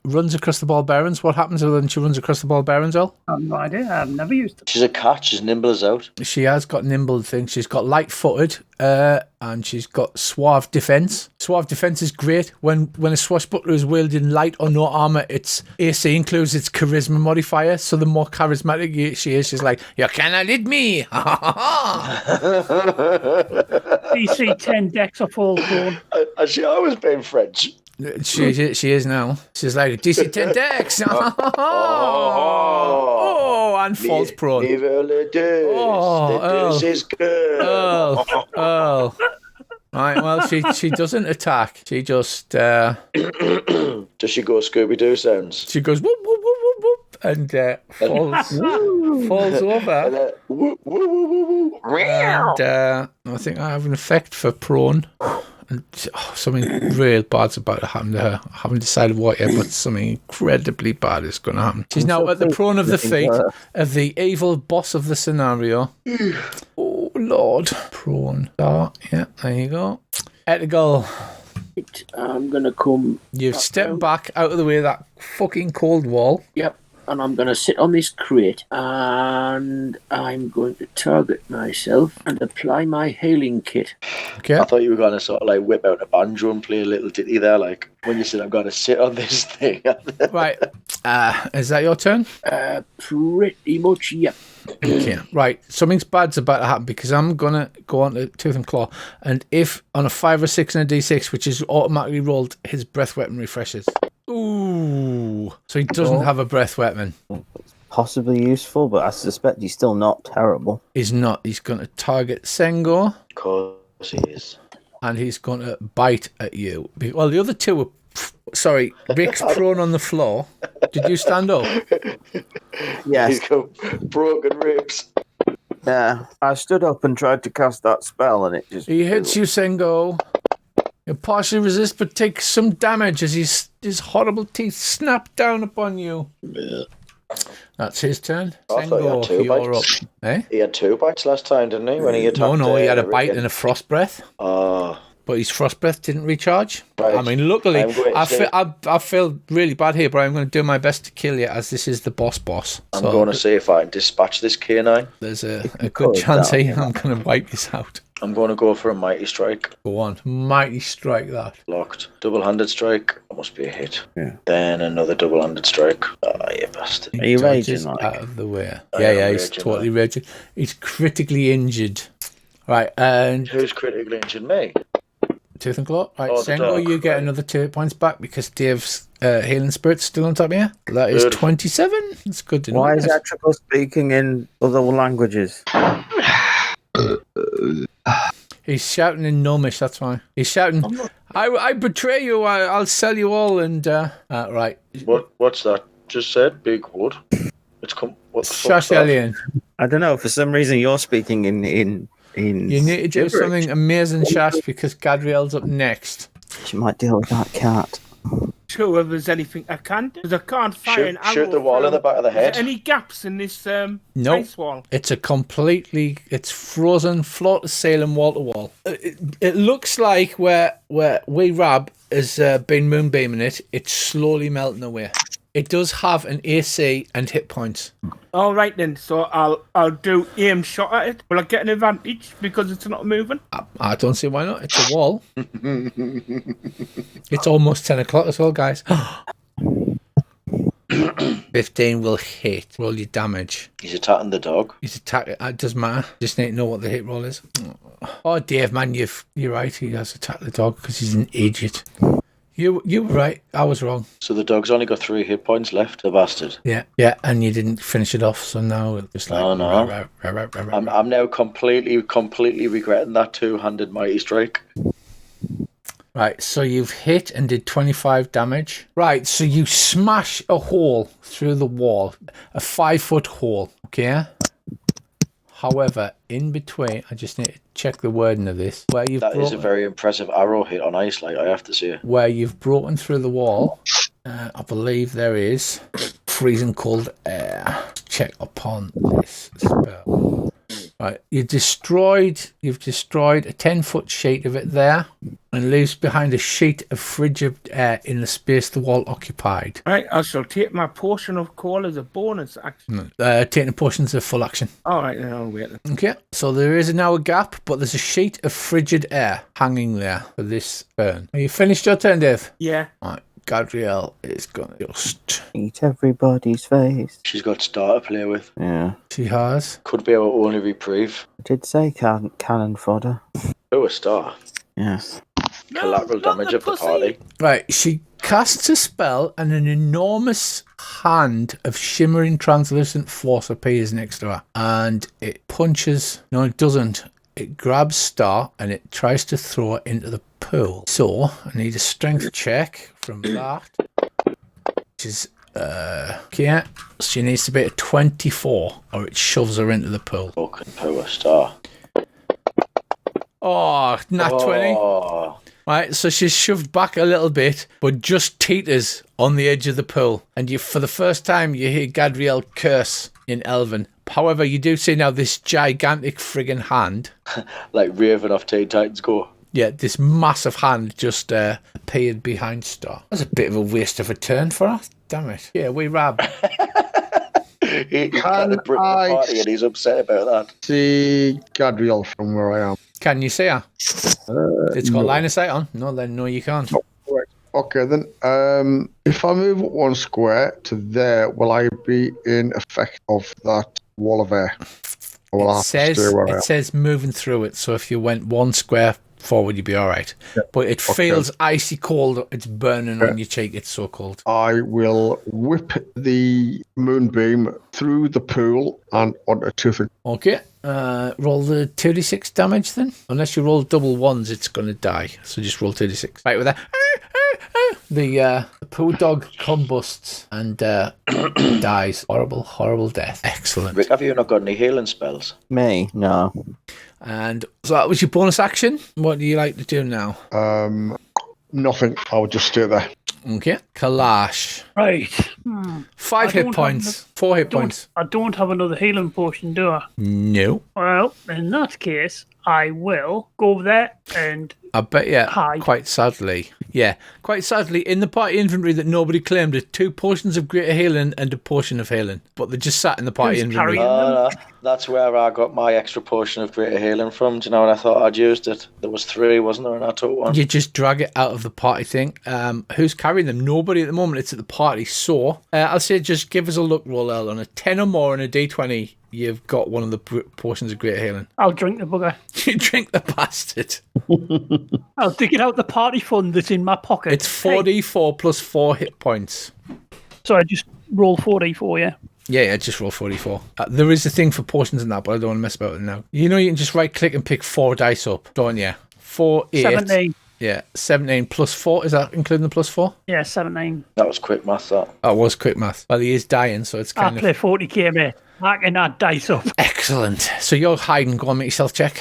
runs across the ball bearings. What happens when she runs across the ball bearings, Al? I have no idea. I've never used them. She's a cat. She's nimble as out. She has got nimble things. She's got light-footed and she's got suave defense. Suave defense is great. When a swashbuckler is wielding light or no armor, its AC includes its charisma modifier. So the more charismatic she is, she's like, "You cannot hit me!" DC 10 Dex of all corn. Has she always been French? She is now. She's like DC 10 Dex. And falls prone. This is good. Oh. Right, well, she doesn't attack. She just... Does she go Scooby-Doo sounds? She goes whoop, whoop, whoop, whoop, whoop, and falls over. And I think I have an effect for prone. And something real bad's about to happen to her. I haven't decided what yet, but something incredibly bad is going to happen. She's now at the prone of the feet of the evil boss of the scenario. Oh, Lord. Prone. Yeah, there you go. Ethical. I'm going to come... You've stepped back out of the way of that fucking cold wall. Yep. And I'm going to sit on this crate and I'm going to target myself and apply my healing kit. Okay. I thought you were going to sort of like whip out a banjo and play a little ditty there, like when you said, "I'm going to sit on this thing." Right. Is that your turn? Pretty much, yep. Okay. Right. Something's bad's about to happen because I'm going to go on to Tooth and Claw. And if on a 5 or 6 and a D6, which is automatically rolled, his breath weapon refreshes. Ooh. So he doesn't have a breath weapon. Possibly useful, but I suspect he's still not terrible. He's not. He's going to target Sengo. Of course he is. And he's going to bite at you. Well, the other two are... Sorry, Rick's prone on the floor. Did you stand up? Yes. He's got broken ribs. Yeah. I stood up and tried to cast that spell and it just... He hits you, Sengo. You partially resist, but take some damage as his horrible teeth snap down upon you. Yeah. That's his turn. I thought he had 2 bites. Eh? He had 2 bites last time, didn't he? When he attacked. No, he had a bite and a frost breath. Oh. But his frost breath didn't recharge. Right. I mean, luckily, I feel really bad here, but I'm going to do my best to kill you as this is the boss. I'm going to see if I can dispatch this canine. There's a good chance here I'm going to wipe this out. I'm going to go for a mighty strike. Go on, mighty strike that. Locked. Double-handed strike. That must be a hit. Yeah. Then another double-handed strike. Ah, you bastard. Are you raging, like? Out of the way. Yeah, he's totally raging. He's critically injured. Right, and... Who's critically injured? Me? Tooth and Claw. Right, Sengo, you get another 2 points back because Dave's healing spirit's still on top of you. That is 27. It's good to know. Why is Etrical speaking in other languages? He's shouting in Gnomish, that's why. He's shouting, I betray you, I'll sell you all, and... right. What's that? Just said? Big wood? It's come... What the Shush, Alien. I don't know, for some reason you're speaking in You need to do something amazing, Shash, because Gadriel's up next. She might deal with that cat. Sure, whether there's anything I can do. Because I can't fire an arrow. Shoot the wall in the back of the head. Is there any gaps in this Nope. ice wall? It's it's frozen, floor to ceiling, wall to wall. It looks like where Wee Rab has been moonbeaming it, it's slowly melting away. It does have an AC and hit points. All right then, so I'll do aim shot at it. Will I get an advantage because it's not moving? I don't see why not. It's a wall. It's almost 10 o'clock as well, guys. 15 will hit. Roll your damage. He's attacking the dog. He's attacking. It doesn't matter. Just need to know what the hit roll is. Oh, Dave, man, you're right. He has attacked the dog because he's an idiot. You were right. I was wrong. So the dog's only got 3 hit points left, the bastard. Yeah, and you didn't finish it off, so now it's just like... No. I'm now completely regretting that 2-handed mighty strike. Right, so you've hit and did 25 damage. Right, so you smash a hole through the wall, a 5-foot hole, okay? However, in between, I just need to check the wording of this. That is a very impressive arrow hit on ice, like I have to say. Where you've broken through the wall, I believe there is freezing cold air. Check upon this spell. Right, you've destroyed a 10-foot sheet of it there, and leaves behind a sheet of frigid air in the space the wall occupied. Right, I shall take my portion of coal as a bonus action. Taking a portion is a full action. All right, then I'll wait. Okay, so there is now a gap, but there's a sheet of frigid air hanging there for this burn. Are you finished your turn, Dave? Yeah. All right. Gadriel is going to just... eat everybody's face. She's got Star to play with. Yeah. She has. Could be our only reprieve. I did say cannon fodder. Oh, a star. Yes. Collateral damage of the party. Right, she casts a spell and an enormous hand of shimmering translucent force appears next to her. And it punches... No, it doesn't. It grabs Star and it tries to throw it into the pool. So, I need a strength check from that. Which is, okay. She needs to be a 24 or it shoves her into the pool. Fucking poor Star. Oh, nat 20. Right, so she's shoved back a little bit, but just teeters on the edge of the pool. And for the first time, you hear Gadriel curse in Elven. However, you do see now this gigantic friggin' hand. Like Raven off Teen Titans Go. Yeah, this massive hand just appeared behind Star. That's a bit of a waste of a turn for her. Damn it. Yeah, we Rab. He's trying to bring the party and he's upset about that. See Gadriel from where I am. Can you see her? It's got line of sight on. No, then no, you can't. Oh, right. Okay, then. If I move 1 square to there, will I be in effect of that wall of air? It says moving through it, so if you went 1 square forward, you'd be all right. Yeah. But it feels icy cold. It's burning on your cheek. It's so cold. I will whip the moonbeam through the pool and onto 2 things. Okay. Roll the 2d6 damage then. Unless you roll double ones, it's going to die. So just roll 2d6. Right with that. The pool dog combusts and dies. Horrible death. Excellent. Rick, have you not got any healing spells? Me? No. And so that was your bonus action. What do you like to do now? Nothing. I would just stay there. Okay. Kalash. Right. 5 hit points. 4 hit points. I don't have another healing potion, do I? No. Well, in that case, I will go over there and... I bet you, hide. Quite sadly, in the party inventory that nobody claimed are 2 potions of greater healing and a potion of healing. But they just sat in the party inventory. That's where I got my extra potion of greater healing from. Do you know when I thought I'd used it? There was 3, wasn't there? And I took 1. You just drag it out of the party thing. Who's carrying them? Nobody at the moment. It's at the party. So, I'll say just give us a look roll, Earl. On a 10 or more and a D20, you've got one of the potions of greater healing. I'll drink the bugger. You drink the bastard. I'll dig it out the party fund that's in my pocket. It's 4d4 plus 4 hit points. So I just roll 4d4, yeah? Yeah, just roll 44. There is a thing for potions in that, but I don't want to mess about it now. You know you can just right-click and pick 4 dice up, don't you? 4, 8. 17. Yeah, 17 plus 4. Is that including the plus 4? Yeah, 17. That was quick math, that. That was quick math. Well, he is dying, so it's kind I play 40k, mate. Marking that dice up. Excellent. So you're hiding. Go on, make yourself check.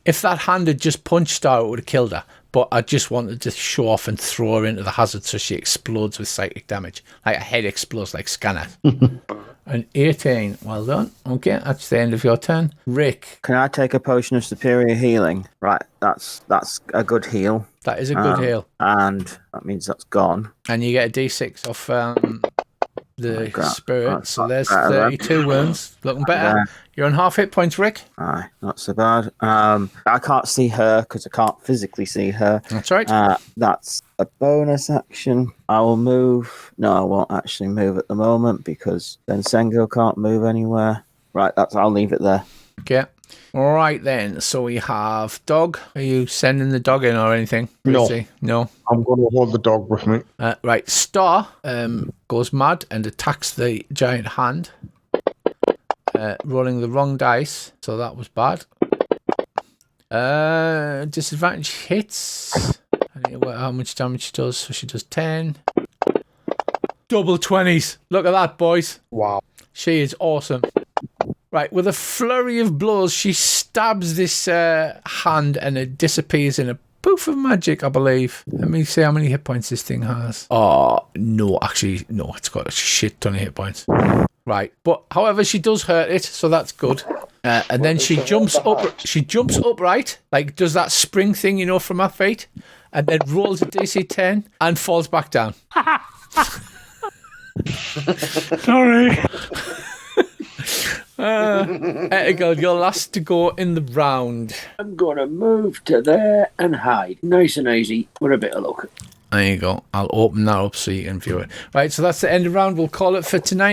If that hand had just punched her, it would have killed her. But I just wanted to show off and throw her into the hazard so she explodes with psychic damage. Like her head explodes like Scanner. An 18. Well done. Okay, that's the end of your turn. Rick. Can I take a potion of superior healing? Right, that's a good heal. That is a good heal. And that means that's gone. And you get a D6 off the spirit. So there's 32 wounds. Looking better. You're on half hit points, Rick. Aye, not so bad. I can't see her because I can't physically see her. That's right. That's a bonus action. I will move. No, I won't actually move at the moment because then Sengo can't move anywhere. Right, I'll leave it there. Okay. All right then. So we have dog. Are you sending the dog in or anything? No. No. I'm going to hold the dog with me. Right. Star goes mad and attacks the giant hand. Rolling the wrong dice, so that was bad. Disadvantage hits. I need to work out how much damage she does. So she does 10. Double 20s. Look at that, boys. Wow. She is awesome. Right, with a flurry of blows, she stabs this hand and it disappears in a poof of magic, I believe. Let me see how many hit points this thing has. Oh, no, actually, no, it's got a shit ton of hit points. Right, but however, she does hurt it, so that's good. And then she jumps up. She jumps upright, like does that spring thing, you know, from her feet, and then rolls a DC 10 and falls back down. Sorry. Etigal, you're last to go in the round. I'm going to move to there and hide. Nice and easy with a bit of luck. There you go. I'll open that up so you can view it. Right, so that's the end of the round. We'll call it for tonight.